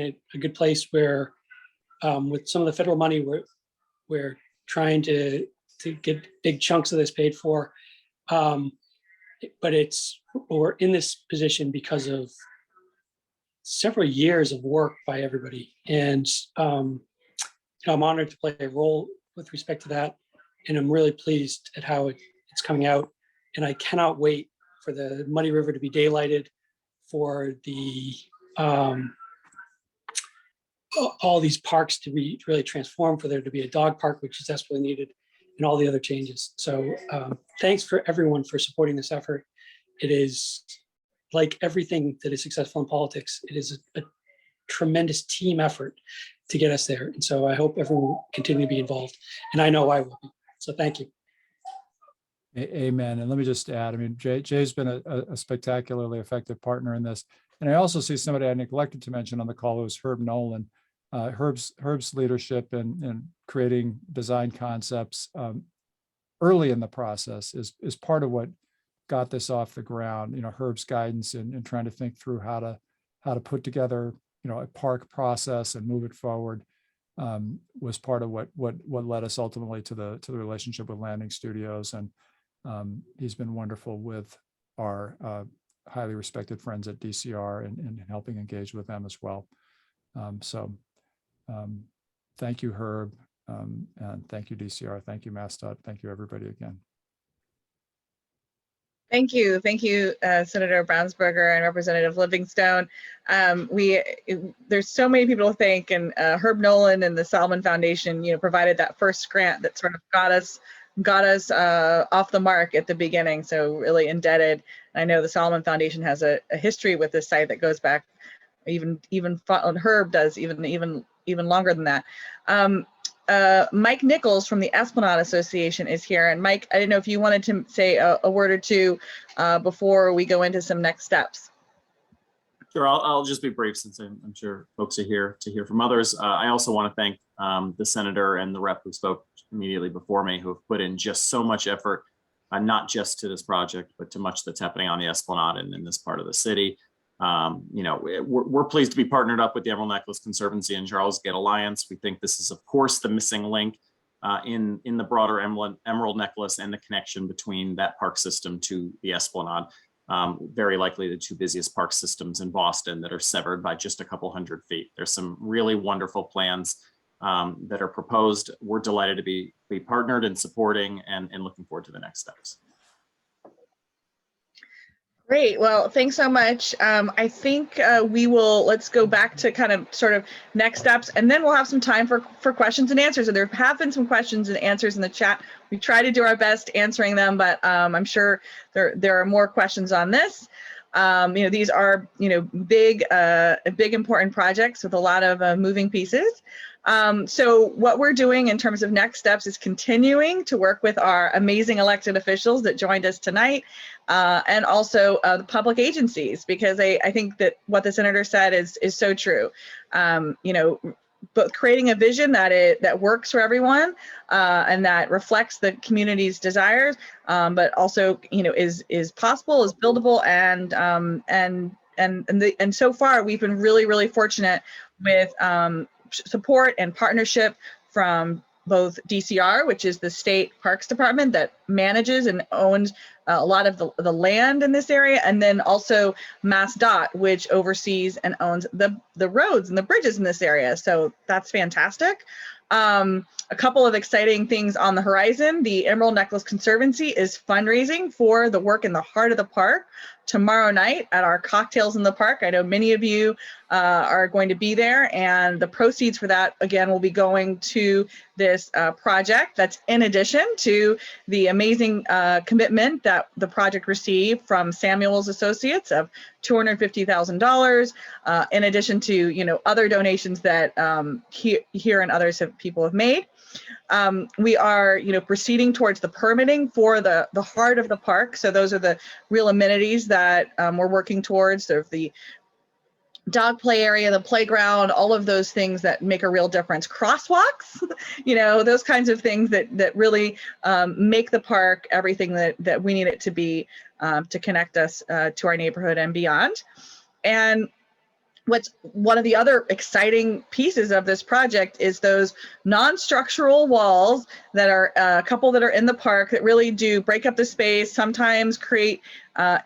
a good place where with some of the federal money, we're trying to get big chunks of this paid for. But we're in this position because of several years of work by everybody. And I'm honored to play a role with respect to that. And I'm really pleased at how it's coming out. And I cannot wait for the Muddy River to be daylighted, for the all these parks to be really transformed, for there to be a dog park, which is desperately needed, and all the other changes. So thanks for everyone for supporting this effort. It is, like everything that is successful in politics, it is a tremendous team effort to get us there. And so I hope everyone will continue to be involved. And I know I will be. So thank you. Amen. And let me just add, I mean, Jay's been a spectacularly effective partner in this. And I also see somebody I neglected to mention on the call, was Herb Nolan. Herb's leadership in creating design concepts early in the process is part of what got this off the ground. Herb's guidance in trying to think through how to put together, a park process and move it forward was part of what led us ultimately to the relationship with Landing Studios. And he's been wonderful with our highly respected friends at DCR and helping engage with them as well. Thank you, Herb, and thank you, DCR. Thank you, Massdot. Thank you, everybody, again. Thank you, Senator Brownsberger and Representative Livingstone. There's so many people to thank, and Herb Nolan and the Salomon Foundation, provided that first grant that sort of got us off the mark at the beginning. So really indebted. I know the Salomon Foundation has a history with this site that goes back even Herb does even longer than that. Mike Nichols from the Esplanade Association is here. And Mike, I didn't know if you wanted to say a word or two before we go into some next steps. Sure, I'll just be brief, since I'm sure folks are here to hear from others. I also want to thank the senator and the rep who spoke immediately before me, who have put in just so much effort, not just to this project, but to much that's happening on the Esplanade and in this part of the city. You know, we're pleased to be partnered up with the Emerald Necklace Conservancy and Charlesgate Alliance. We think this is, of course, the missing link in the broader Emerald Necklace and the connection between that park system to the Esplanade. Very likely the two busiest park systems in Boston that are severed by just a couple hundred feet. There's some really wonderful plans that are proposed. We're delighted to be partnered and supporting and looking forward to the next steps. Great. Well, thanks so much. I think let's go back to kind of sort of next steps, and then we'll have some time for questions and answers. And there have been some questions and answers in the chat. We try to do our best answering them, but I'm sure there are more questions on this. These are, big important projects with a lot of moving pieces. So what we're doing in terms of next steps is continuing to work with our amazing elected officials that joined us tonight, and also the public agencies, because I think that what the senator said is so true. Both creating a vision that works for everyone, and that reflects the community's desires, but also is possible, is buildable, and so far we've been really fortunate with support and partnership from both DCR, which is the state parks department that manages and owns a lot of the land in this area, and then also Massdot, which oversees and owns the roads and the bridges in this area. So that's fantastic. A couple of exciting things on the horizon. The Emerald Necklace Conservancy is fundraising for the work in the heart of the park tomorrow night at our Cocktails in the Park. I know many of you are going to be there, and the proceeds for that, again, will be going to this project. That's in addition to the amazing commitment that the project received from Samuels Associates of $250,000, in addition to other donations that here and others people have made. We are, proceeding towards the permitting for the heart of the park. So those are the real amenities that we're working towards. Sort of the dog play area, the playground, all of those things that make a real difference. Crosswalks, those kinds of things that really make the park everything that we need it to be, to connect us to our neighborhood and beyond. And what's one of the other exciting pieces of this project is those non-structural walls that are a couple that are in the park that really do break up the space, sometimes create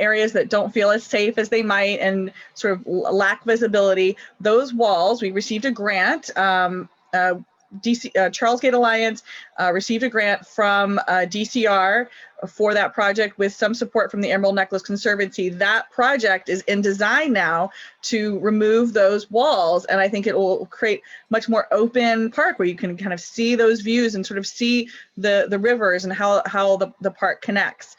areas that don't feel as safe as they might and sort of lack visibility. Those walls, we received a grant. Charlesgate Alliance received a grant from DCR for that project with some support from the Emerald Necklace Conservancy. That project is in design now to remove those walls, and I think it will create much more open park where you can kind of see those views and sort of see the rivers and how the park connects.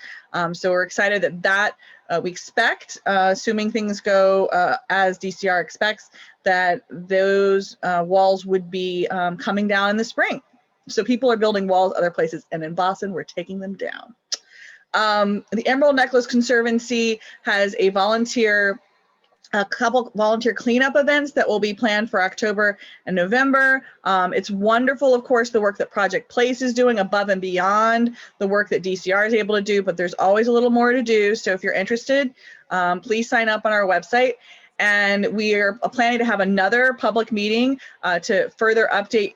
So we're excited that we expect, assuming things go as DCR expects, that those walls would be coming down in the spring. So people are building walls other places, and in Boston, we're taking them down. The Emerald Necklace Conservancy has a couple volunteer cleanup events that will be planned for October and November. It's wonderful, of course, the work that Project Place is doing above and beyond the work that DCR is able to do, but there's always a little more to do. So if you're interested, please sign up on our website. And we are planning to have another public meeting to further update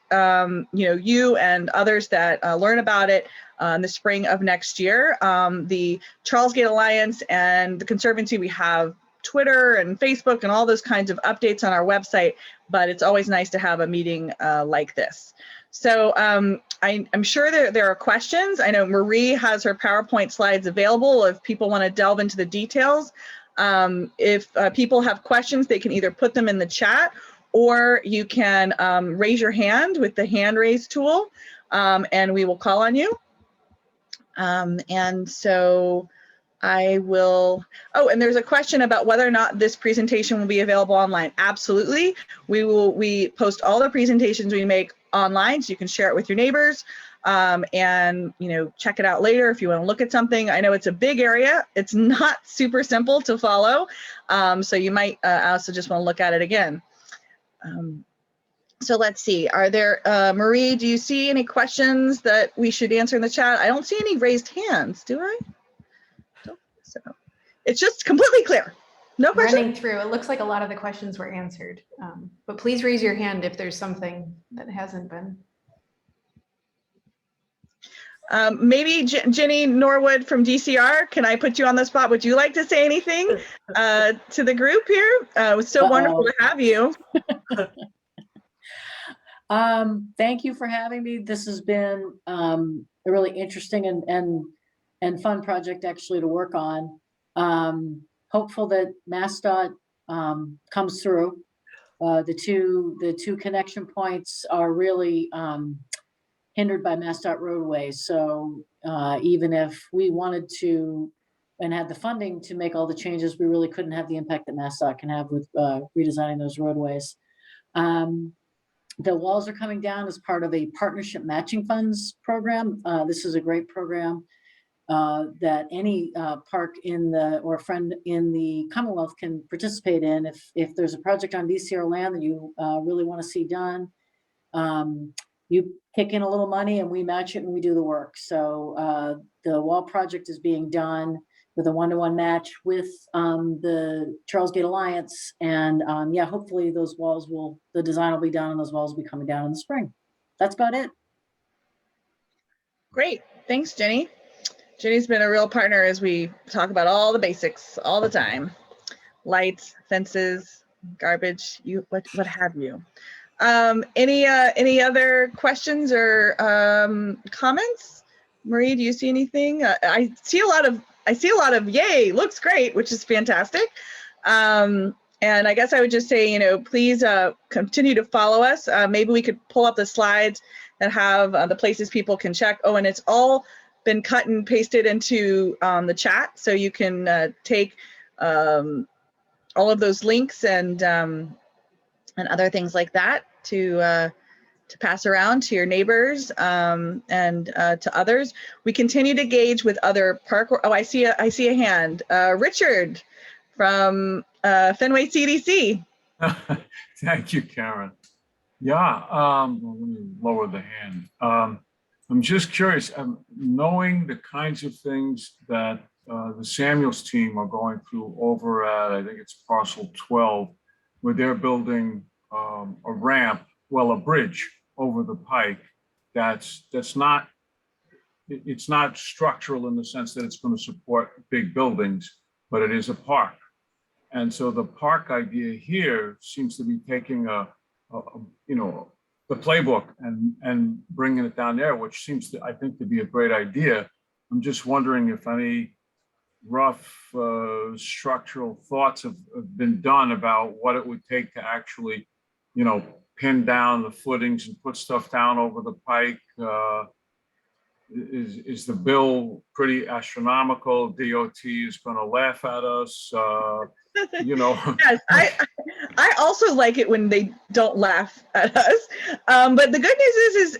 you and others that learn about it in the spring of next year. The Charlesgate Alliance and the Conservancy, we have Twitter and Facebook and all those kinds of updates on our website, but it's always nice to have a meeting like this. So I'm sure there are questions. I know Marie has her PowerPoint slides available if people want to delve into the details. If people have questions, they can either put them in the chat, or you can raise your hand with the hand raise tool, and we will call on you. And so I will, and there's a question about whether or not this presentation will be available online. Absolutely. We post all the presentations we make online, so you can share it with your neighbors. And check it out later if you want to look at something. I know it's a big area. It's not super simple to follow. So you might also just want to look at it again. So let's see, are there, Marie, do you see any questions that we should answer in the chat? I don't see any raised hands, do I? Don't think so. It's just completely clear. No question? running through. It looks like a lot of the questions were answered. But please raise your hand if there's something that hasn't been. Maybe Jenny Norwood from DCR, can I put you on the spot? Would you like to say anything to the group here? It was so wonderful to have you. Thank you for having me. This has been a really interesting and fun project actually to work on. Hopeful that Massdot comes through. The two connection points are really hindered by Massdot roadways. So even if we wanted to and had the funding to make all the changes, we really couldn't have the impact that Massdot can have with redesigning those roadways. The walls are coming down as part of a partnership matching funds program. This is a great program that any park in the or friend in the Commonwealth can participate in. If there's a project on DCR land that you really want to see done, you kick in a little money and we match it and we do the work. So the wall project is being done with a 1-to-1 match with the Charlesgate Alliance. And yeah, hopefully those walls the design will be done and those walls will be coming down in the spring. That's about it. Great. Thanks, Jenny. Jenny's been a real partner as we talk about all the basics all the time. Lights, fences, garbage, what have you. Any other questions or comments? Marie, do you see anything? I see a lot of yay, looks great, which is fantastic. And I guess I would just say, please continue to follow us. Maybe we could pull up the slides that have the places people can check. Oh, and it's all been cut and pasted into the chat, so you can take all of those links and other things like that to pass around to your neighbors and to others. We continue to engage with other park. Oh, I see a hand. Richard from Fenway CDC. Thank you, Karen. Yeah, let me lower the hand. I'm just curious, knowing the kinds of things that the Samuels team are going through over at, I think it's parcel 12, where they're building a ramp, well, a bridge over the pike. It's not structural in the sense that it's going to support big buildings, but it is a park. And so the park idea here seems to be taking the playbook and bringing it down there, which seems to, I think, to be a great idea. I'm just wondering if any rough structural thoughts have been done about what it would take to actually, pin down the footings and put stuff down over the pike. Is the bill pretty astronomical? DOT is going to laugh at us. Yes, I also like it when they don't laugh at us. But the good news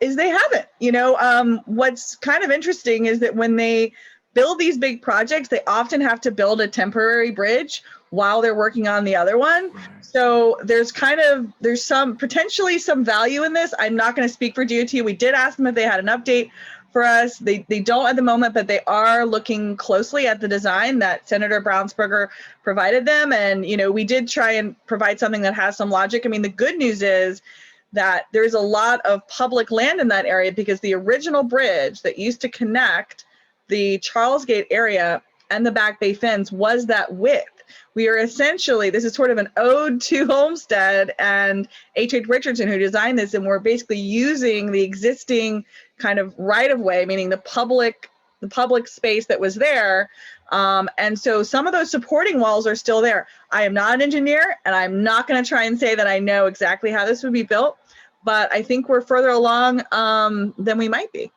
is they haven't. What's kind of interesting is that when they build these big projects, they often have to build a temporary bridge while they're working on the other one. So there's potentially some value in this. I'm not going to speak for DOT. We did ask them if they had an update for us. They don't at the moment, but they are looking closely at the design that Senator Brownsberger provided them. And, we did try and provide something that has some logic. I mean, the good news is that there's a lot of public land in that area because the original bridge that used to connect the Charlesgate area and the Back Bay fence was that width. We are essentially, this is sort of an ode to Homestead and H.H. Richardson who designed this, and we're basically using the existing kind of right-of-way, meaning the public space that was there. And so some of those supporting walls are still there. I am not an engineer, and I'm not going to try and say that I know exactly how this would be built, but I think we're further along than we might be.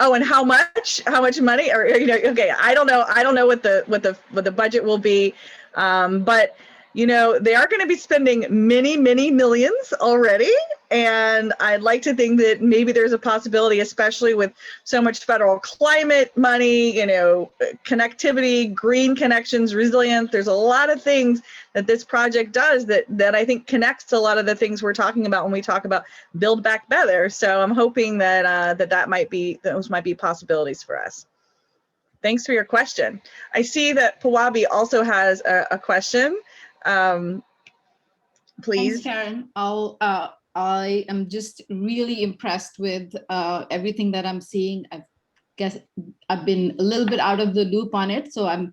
Oh, and how much money, or okay, I don't know what the budget will be, but they are going to be spending many millions already, and I'd like to think that maybe there's a possibility, especially with so much federal climate money, connectivity, green connections, resilience. There's a lot of things that this project does that I think connects to a lot of the things we're talking about when we talk about Build Back Better. So I'm hoping that those might be possibilities for us. Thanks for your question. I see that Pawabi also has a question. Please. Thanks, Karen. I am just really impressed with everything that I'm seeing. I guess I've been a little bit out of the loop on it, so I'm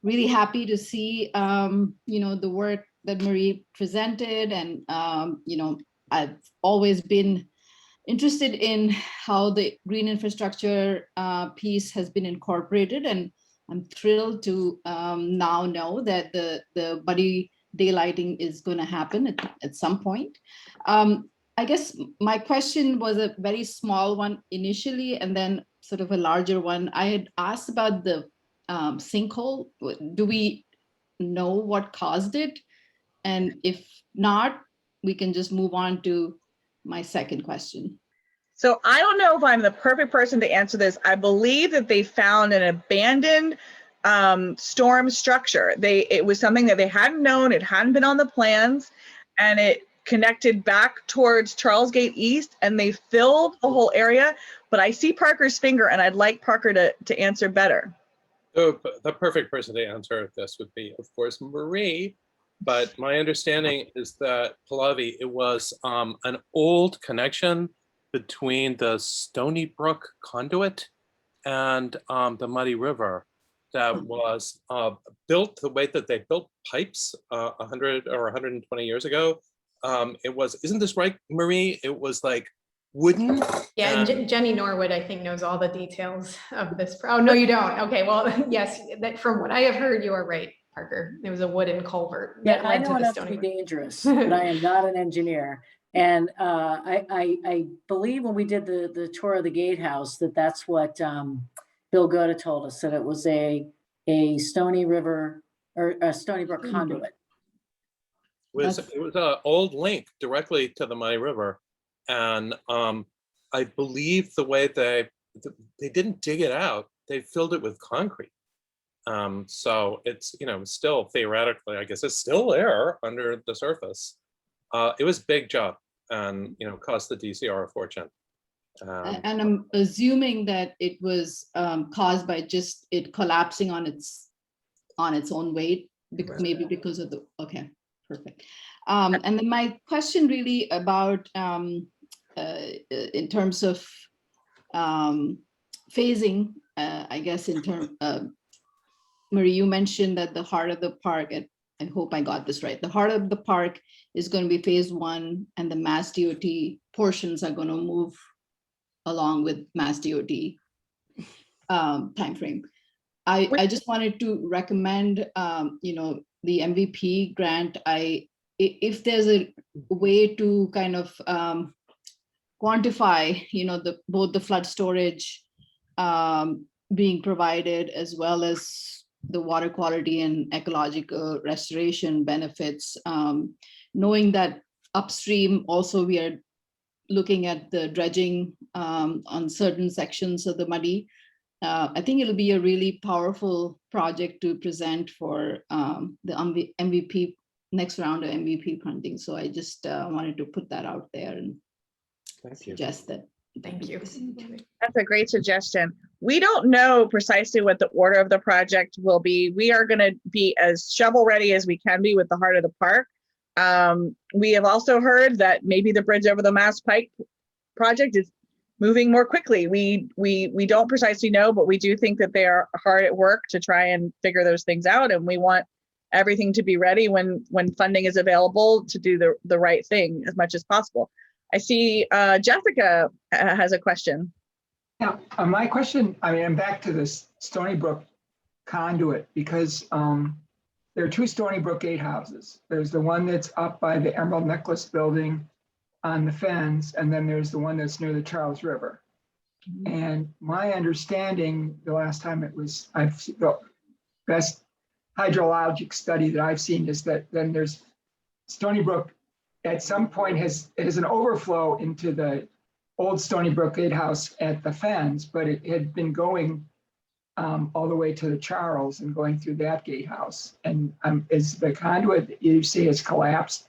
really happy to see the work that Marie presented, and I've always been interested in how the green infrastructure piece has been incorporated, and I'm thrilled to now know that the buddy daylighting is going to happen at some point. I guess my question was a very small one initially, and then sort of a larger one. I had asked about the sinkhole. Do we know what caused it? And if not, we can just move on to my second question. So I don't know if I'm the perfect person to answer this. I believe that they found an abandoned storm structure. It was something that they hadn't known, it hadn't been on the plans, and it connected back towards Charlesgate East, and they filled the whole area. But I see Parker's finger, and I'd like Parker to answer better. So the perfect person to answer this would be, of course, Marie. But my understanding is that, Pallavi, it was an old connection between the Stony Brook conduit and the Muddy River that was built the way that they built pipes 100 or 120 years ago. It was, isn't this right, Marie? It was like wooden. Yeah, and Jenny Norwood, I think, knows all the details of this. Oh, no, you don't. Okay, well, yes, from what I have heard, you are right, Parker. It was a wooden culvert. Yeah, I know enough to be dangerous, but I am not an engineer. And I believe when we did the tour of the gatehouse, that's what Bill Goda told us, that it was a Stony River or a Stony Brook conduit. It was an old link directly to the Muddy River. And I believe the way they didn't dig it out, they filled it with concrete. So it's, still theoretically, I guess it's still there under the surface. It was a big job and, cost the DCR a fortune. And I'm assuming that it was caused by just it collapsing on its own weight, maybe because of okay, perfect. And then my question really about in terms of phasing, I guess Marie, you mentioned that the heart of the park, and I hope I got this right, the heart of the park is going to be phase 1, and the Massdot portions are going to move along with Massdot timeframe. I just wanted to recommend, the MVP grant. If there's a way to kind of quantify, both the flood storage being provided, as well as the water quality and ecological restoration benefits, knowing that upstream also we are looking at the dredging on certain sections of the Muddy. I think it'll be a really powerful project to present for the MVP, next round of MVP funding. So I just wanted to put that out there and suggest that. Thank you. That's a great suggestion. We don't know precisely what the order of the project will be. We are going to be as shovel ready as we can be with the heart of the park. We have also heard that maybe the bridge over the Mass Pike project is moving more quickly. We don't precisely know, but we do think that they are hard at work to try and figure those things out. And we want everything to be ready when funding is available to do the right thing as much as possible. I see Jessica has a question. Yeah, my question, I'm back to this Stony Brook conduit, because there are 2 Stony Brook gatehouses. There's the one that's up by the Emerald Necklace building on the fens, and then there's the one that's near the Charles River. And my understanding, the last time the best hydrologic study that I've seen is that then there's Stony Brook at some point has an overflow into the old Stony Brook gatehouse at the fens, but it had been going all the way to the Charles and going through that gatehouse. And is the conduit that you see has collapsed,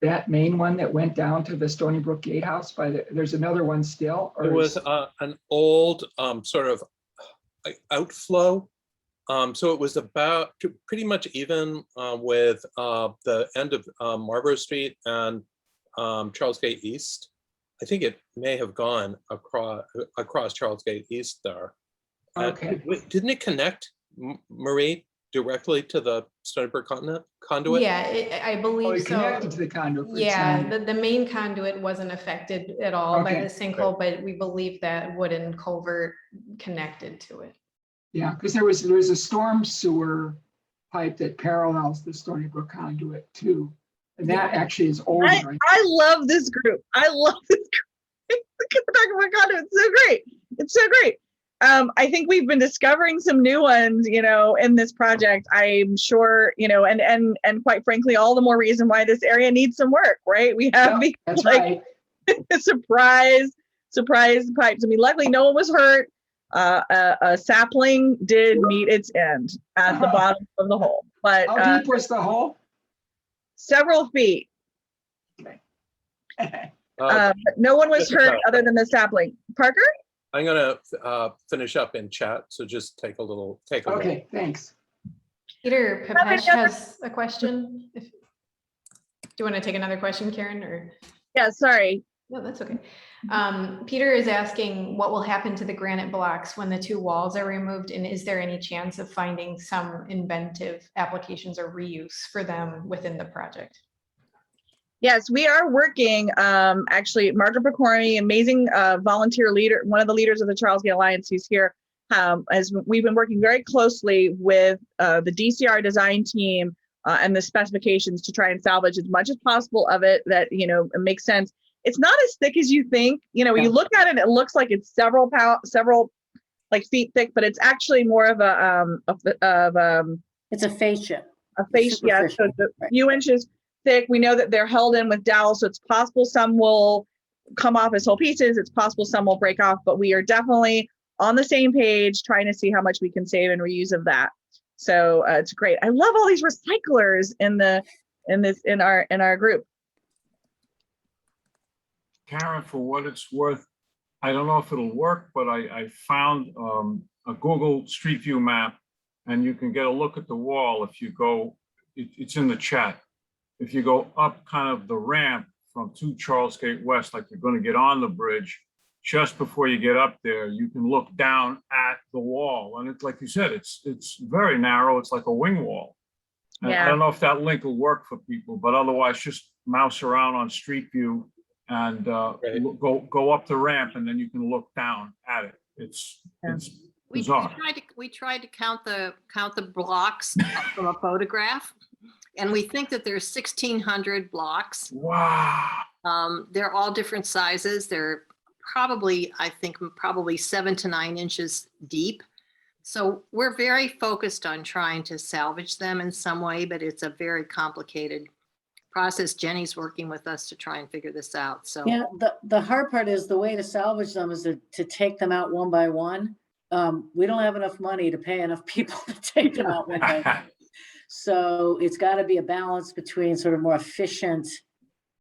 that main one that went down to the Stony Brook gatehouse there's another one still? Or it was an old sort of outflow So it was about pretty much even with the end of Marlborough Street and Charlesgate East. I think it may have gone across Charlesgate East there. Okay. Didn't it connect, Marie, directly to the Stony Brook conduit? Yeah, I Oh, believe it connected to so. the conduit. but it's Yeah, not- the main conduit wasn't affected at all by Okay. the sinkhole, but we believe that wooden culvert connected to it. Yeah, because there was a storm sewer pipe that parallels the Stony Brook conduit too. And that actually is older. I love this group. I love this group. It's so great. It's so great. I think we've been discovering some new ones, in this project. I'm sure, and quite frankly, all the more reason why this area needs some work, right? We have Yeah, that's right. surprise pipes. I mean, luckily no one was hurt. A sapling did meet its end at the bottom of the hole, but How deep was the hole? several feet. But no one was hurt other than the sapling. Parker? I'm gonna finish up in chat, so just take a little. Okay, thanks. Peter Pepesh has a question. Do you want to take another question, Karen, or? Yeah, sorry. No, that's okay. Peter is asking what will happen to the granite blocks when the two walls are removed, and is there any chance of finding some inventive applications or reuse for them within the project? Yes, we are working, actually, Margaret Picorni, amazing volunteer leader, one of the leaders of the Charlesgate Alliance who's here, as we've been working very closely with the DCR design team and the specifications to try and salvage as much as possible of it that, it makes sense. It's not as thick as you think. When you look at it, it looks like it's several like feet thick, but it's actually more of It's a fascia. a fascia, yeah, so it's a few inches thick. We know that they're held in with dowels, so it's possible some will come off as whole pieces. It's possible some will break off, but we are definitely on the same page trying to see how much we can save and reuse of that. So it's great. I love all these recyclers in our group. Karen, for what it's worth, I don't know if it'll work, but I found a Google Street View map, and you can get a look at the wall if you go, it's in the chat. If you go up kind of the ramp from 2 Charlesgate West, like you're going to get on the bridge, just before you get up there, you can look down at the wall. And it's like you said, it's very narrow. It's like a wing wall. And I don't know if that link will work for people, but otherwise just mouse around on Street View and go up the ramp, and then you can look down at it. It's bizarre. We tried to count the blocks from a photograph, and we think that there's 1,600 blocks. Wow. They're all different sizes. They're probably 7 to 9 inches deep. So we're very focused on trying to salvage them in some way, but it's a very complicated process. Jenny's working with us to try and figure this out. So yeah, the hard part is the way to salvage them is to take them out one by one. We don't have enough money to pay enough people to take them out one by one. So it's got to be a balance between sort of more efficient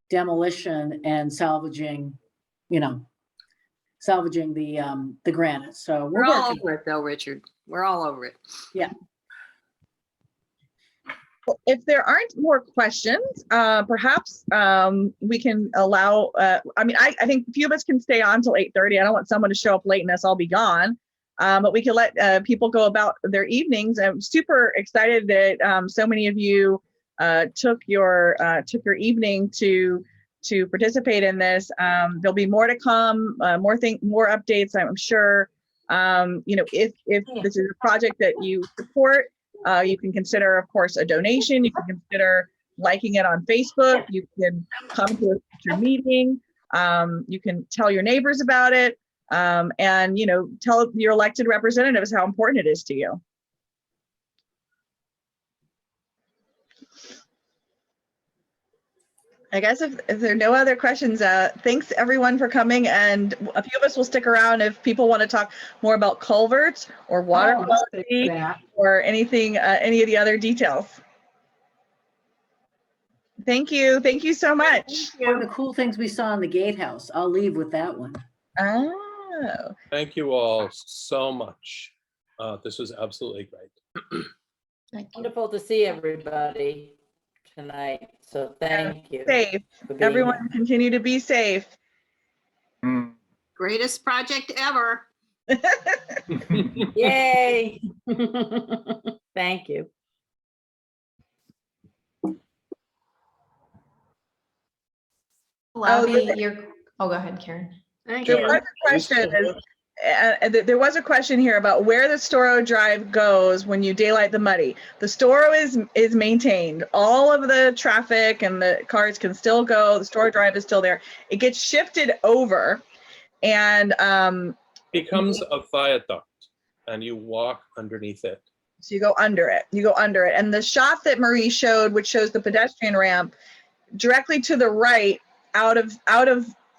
demolition and salvaging, salvaging the granite. So we're all over it though, Richard. We're all over it. Yeah. Well, if there aren't more questions, perhaps we can allow, I think a few of us can stay on till 8:30. I don't want someone to show up late and us all be gone. But we can let people go about their evenings. I'm super excited that so many of you took your evening to participate in this. There'll be more to come, more updates, I'm sure. If this is a project that you support, you can consider, of course, a donation. You can consider liking it on Facebook. You can come to a future meeting. You can tell your neighbors about it. And tell your elected representatives how important it is to you. I guess if there are no other questions, thanks everyone for coming, and a few of us will stick around if people want to talk more about culverts or water quality or anything, any of the other details. Thank you so much. One of the cool things we saw in the gatehouse. I'll leave with that one. Oh. Thank you all so much. This was absolutely great. Wonderful to see everybody tonight. So thank you. Safe. for being Everyone here. continue to be safe. Mm. Greatest project ever. Yay. Thank you. Bobby, oh, go ahead, Karen. Thank There you. was a question, there was a question here about where the Storo Drive goes when you daylight the muddy. The Storo is maintained. All of the traffic and the cars can still go. The Storo Drive is still there. It gets shifted over, and Becomes a viaduct and you walk underneath it. so you go under it. You go under it. And the shot that Marie showed, which shows the pedestrian ramp, directly to the right, out of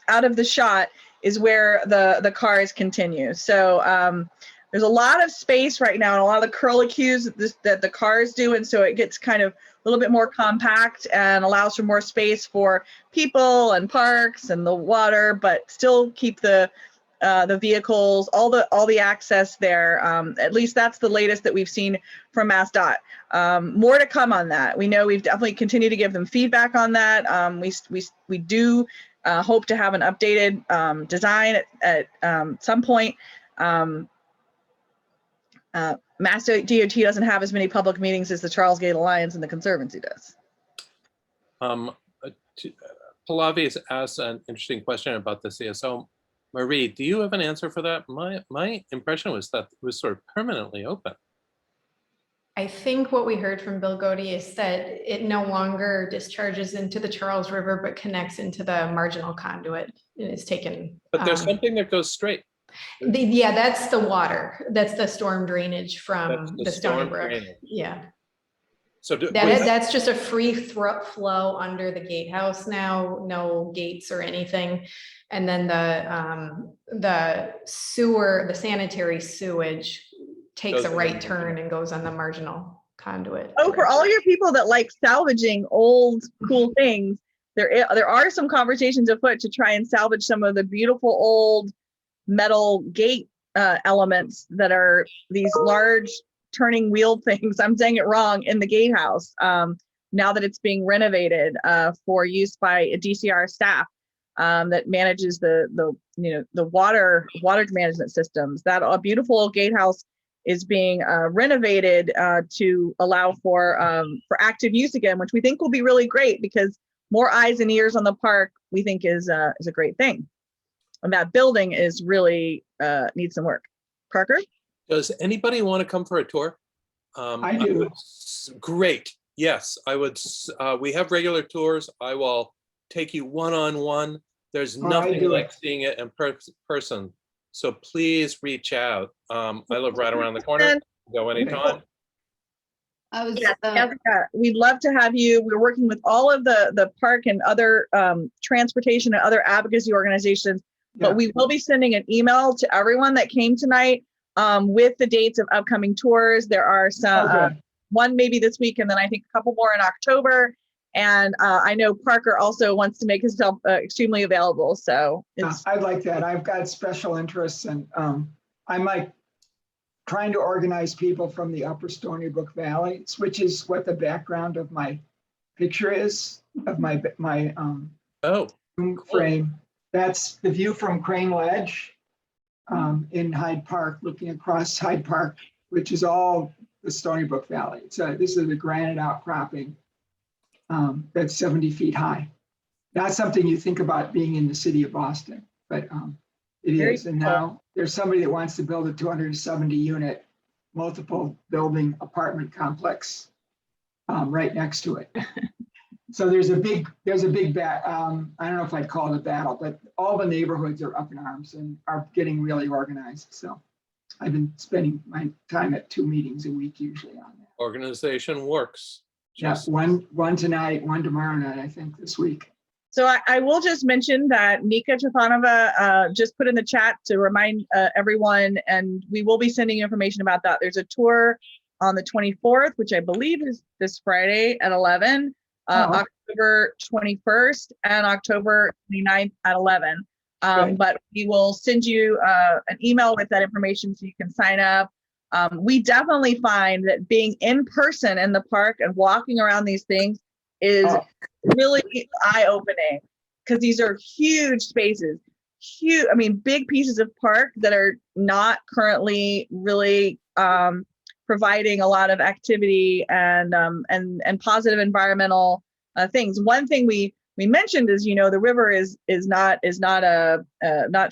the shot, is where the cars continue. So there's a lot of space right now and a lot of the curlicues that the cars do. And so it gets kind of a little bit more compact and allows for more space for people and parks and the water, but still keep the vehicles, all the access there. At least that's the latest that we've seen from Massdot. More to come on that. We know we've definitely continued to give them feedback on that. We do hope to have an updated design at some point. Massdot DOT doesn't have as many public meetings as the Charlesgate Alliance and the Conservancy does. Pallavi has asked an interesting question about the CSO. Marie, do you have an answer for that? My impression was that it was sort of permanently open. I think what we heard from Bill Godey is that it no longer discharges into the Charles River, but connects into the marginal conduit. It is taken. But there's something that goes straight. Yeah, that's the water. That's the storm drainage from the Stony storm Brook. drainage. Yeah. So That's just a free flow under the gatehouse now, no gates or anything. And then the sewer, the sanitary sewage takes a right turn and goes on the marginal conduit. Oh, for all your people that like salvaging old cool things, there are some conversations afoot to try and salvage some of the beautiful old metal gate elements that are these large turning wheel things. I'm saying it wrong, in the gatehouse. Now that it's being renovated for use by a DCR staff that manages the water management systems. That a beautiful old gatehouse is being renovated to allow for active use again, which we think will be really great because more eyes and ears on the park we think is a great thing. And that building is really needs some work. Parker? Does anybody want to come for a tour? I do. Great. Yes, I would. We have regular tours. I will take you one-on-one. There's nothing like seeing it in person. So please reach out. I live right around the corner. Go anytime. We'd love to have you. We're working with all of the park and other transportation and other advocacy organizations, but we will be sending an email to everyone that came tonight with the dates of upcoming tours. There are some, one maybe this week, and then I think a couple more in October. And I know Parker also wants to make himself extremely available. So I'd like that. I've got special interests, and I'm like trying to organize people from the upper Stony Brook Valley, which is what the background of my picture is, of my frame. That's the view from Crane Ledge in Hyde Park, looking across Hyde Park, which is all the Stony Brook Valley. So this is the granite outcropping that's 70 feet high. Not something you think about being in the city of Boston, but it is. And now there's somebody that wants to build a 270 unit, multiple building apartment complex right next to it. So there's a big I don't know if I'd call it a battle, but all the neighborhoods are up in arms and are getting really organized. So I've been spending my time at 2 meetings a week usually on that. Organization works. Yes, one tonight, one tomorrow night, I think this week. So I will just mention that Nika Trifanova just put in the chat to remind everyone, and we will be sending information about that. There's a tour on the 24th, which I believe is this Friday at 11, October 21st, and October 29th at 11. But we will send you an email with that information so you can sign up. We definitely find that being in person in the park and walking around these things is really eye-opening, because these are huge spaces, huge, I mean, big pieces of park that are not currently really providing a lot of activity and positive environmental things. One thing we mentioned is, the river is not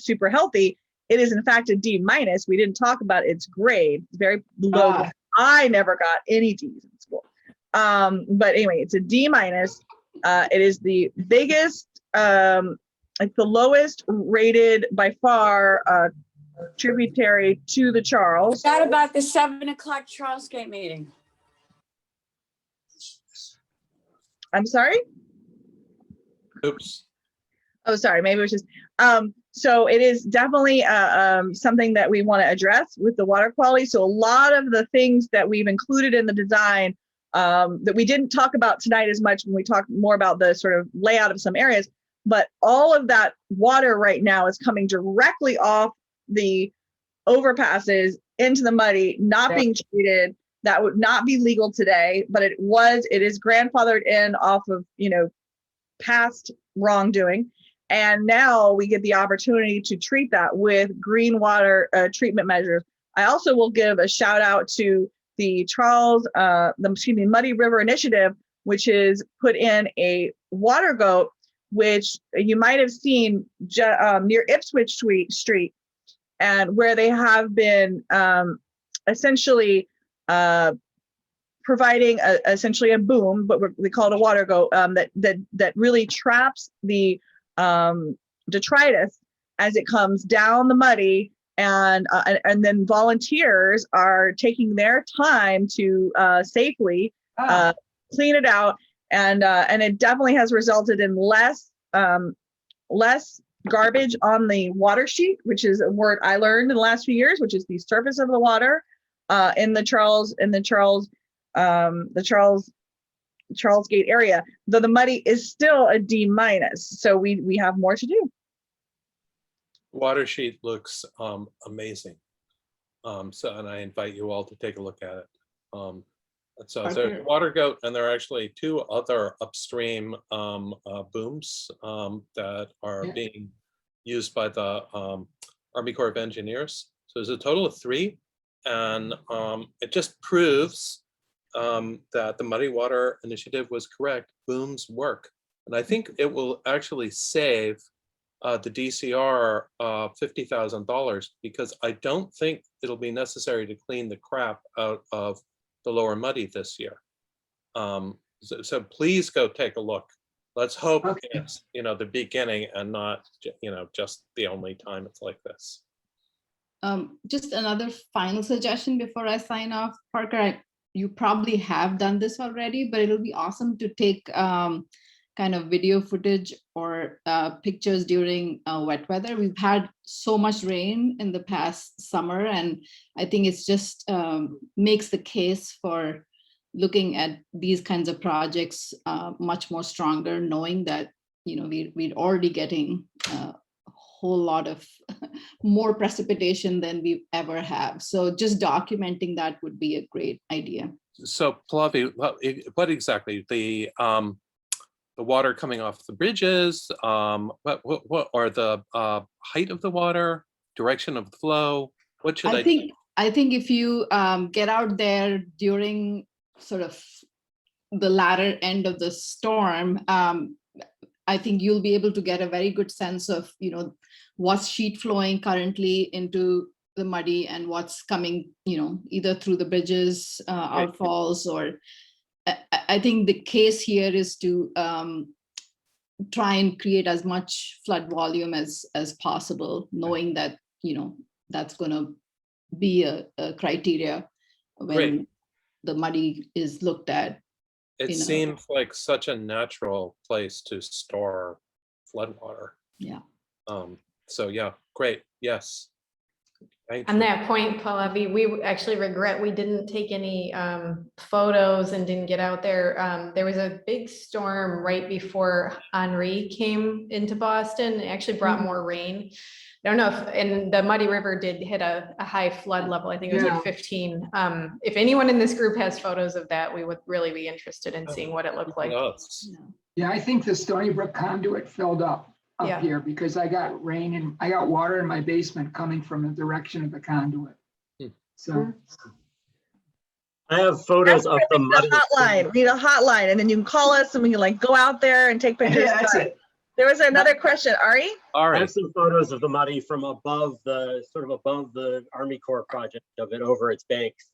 super healthy. It is in fact a D-. We didn't talk about its grade. It's very low. I never got any D's in school. But anyway, it's a D-. It is the biggest, it's the lowest rated by far tributary to the Charles. What about the 7 o'clock Charlesgate meeting? I'm sorry? Oops. Oh, sorry, maybe it was just, so it is definitely something that we want to address with the water quality. So a lot of the things that we've included in the design that we didn't talk about tonight as much when we talked more about the sort of layout of some areas, but all of that water right now is coming directly off the overpasses into the muddy, not being treated. That would not be legal today, but it is grandfathered in off of, past wrongdoing. And now we get the opportunity to treat that with green water treatment measures. I also will give a shout out to the Muddy River Initiative, which is put in a water goat, which you might have seen near Ipswich Street, and where they have been essentially providing essentially a boom, but we call it a water goat, that really traps the detritus as it comes down the muddy, and then volunteers are taking their time to safely clean it out, and it definitely has resulted in less garbage on the water sheet, which is a word I learned in the last few years, which is the surface of the water in the Charlesgate area, though the muddy is still a D-. So we have more to do. Water sheet looks amazing. And I invite you all to take a look at it. So there's water goat, and there are actually 2 other upstream booms that are being used by the Army Corps of Engineers. So there's a total of 3, and it just proves that the Muddy Water Initiative was correct. Booms work, and I think it will actually save the DCR $50,000, because I don't think it'll be necessary to clean the crap out of the lower muddy this year. So please go take a look. Let's hope it's the beginning and not just the only time it's like this. Just another final suggestion before I sign off, Parker. You probably have done this already, but it'll be awesome to take kind of video footage or pictures during wet weather. We've had so much rain in the past summer, and I think it's just makes the case for looking at these kinds of projects much more stronger, knowing that we're already getting a whole lot of more precipitation than we ever have. So just documenting that would be a great idea. So Pallavi, what exactly the water coming off the bridges? What are the height of the water, direction of the flow? What should I think if you get out there during sort of the latter end of the storm, I think you'll be able to get a very good sense of, what's sheet flowing currently into the muddy and what's coming, either through the bridges, outfalls, or I think the case here is to try and create as much flood volume as possible, knowing that, that's going to be a criteria when the muddy is looked at. It seems like such a natural place to store floodwater. Yeah. So yeah, great. Yes. Thank you. On that point, Pallavi, we actually regret we didn't take any photos and didn't get out there. There was a big storm right before Henri came into Boston. It actually brought more rain. don't know if, and the Muddy River did hit a high flood level. I think it was Yeah. like 15. If anyone in this group has photos of that, we would really be interested in seeing what it looked like. Yes. Yeah, I think the Stony Brook conduit filled up Yeah. here because I got rain and I got water in my basement coming from the direction of the conduit. Hmm. So, I have photos of the We need muddy. a hotline. We need a hotline, and then you can call us, and we can like go out there and take pictures. yeah, that's it. There was another question, Ari. All I right. have some photos of the muddy from above the, sort of above the Army Corps project of it over its banks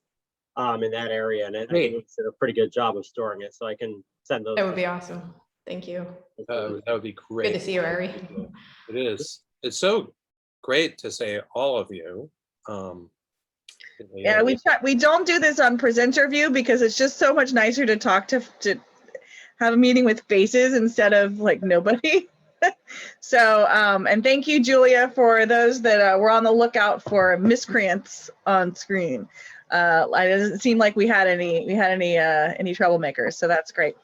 in that area. And I think it's did a pretty good job of storing it. So I can send those. That would be awesome. Thank you. That would be great. Good to see you, Ari. It is. It's so great to say all of you. Yeah, we don't do this on presenter view because it's just so much nicer to talk to have a meeting with faces instead of like nobody. So, and thank you, Julia, for those that were on the lookout for miscreants on screen. It doesn't seem like we had any any troublemakers, so that's great.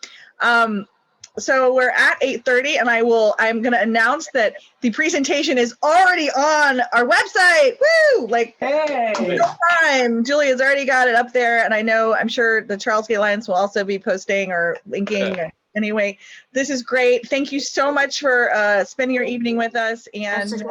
So we're at 8:30, and I'm going to announce that the presentation is already on our website. Woo! Like, Hey, no time. Julia's already got it up there, and I'm sure the Charlesgate Alliance will also be posting or linking. Anyway, this is great. Thank you so much for spending your evening with us, and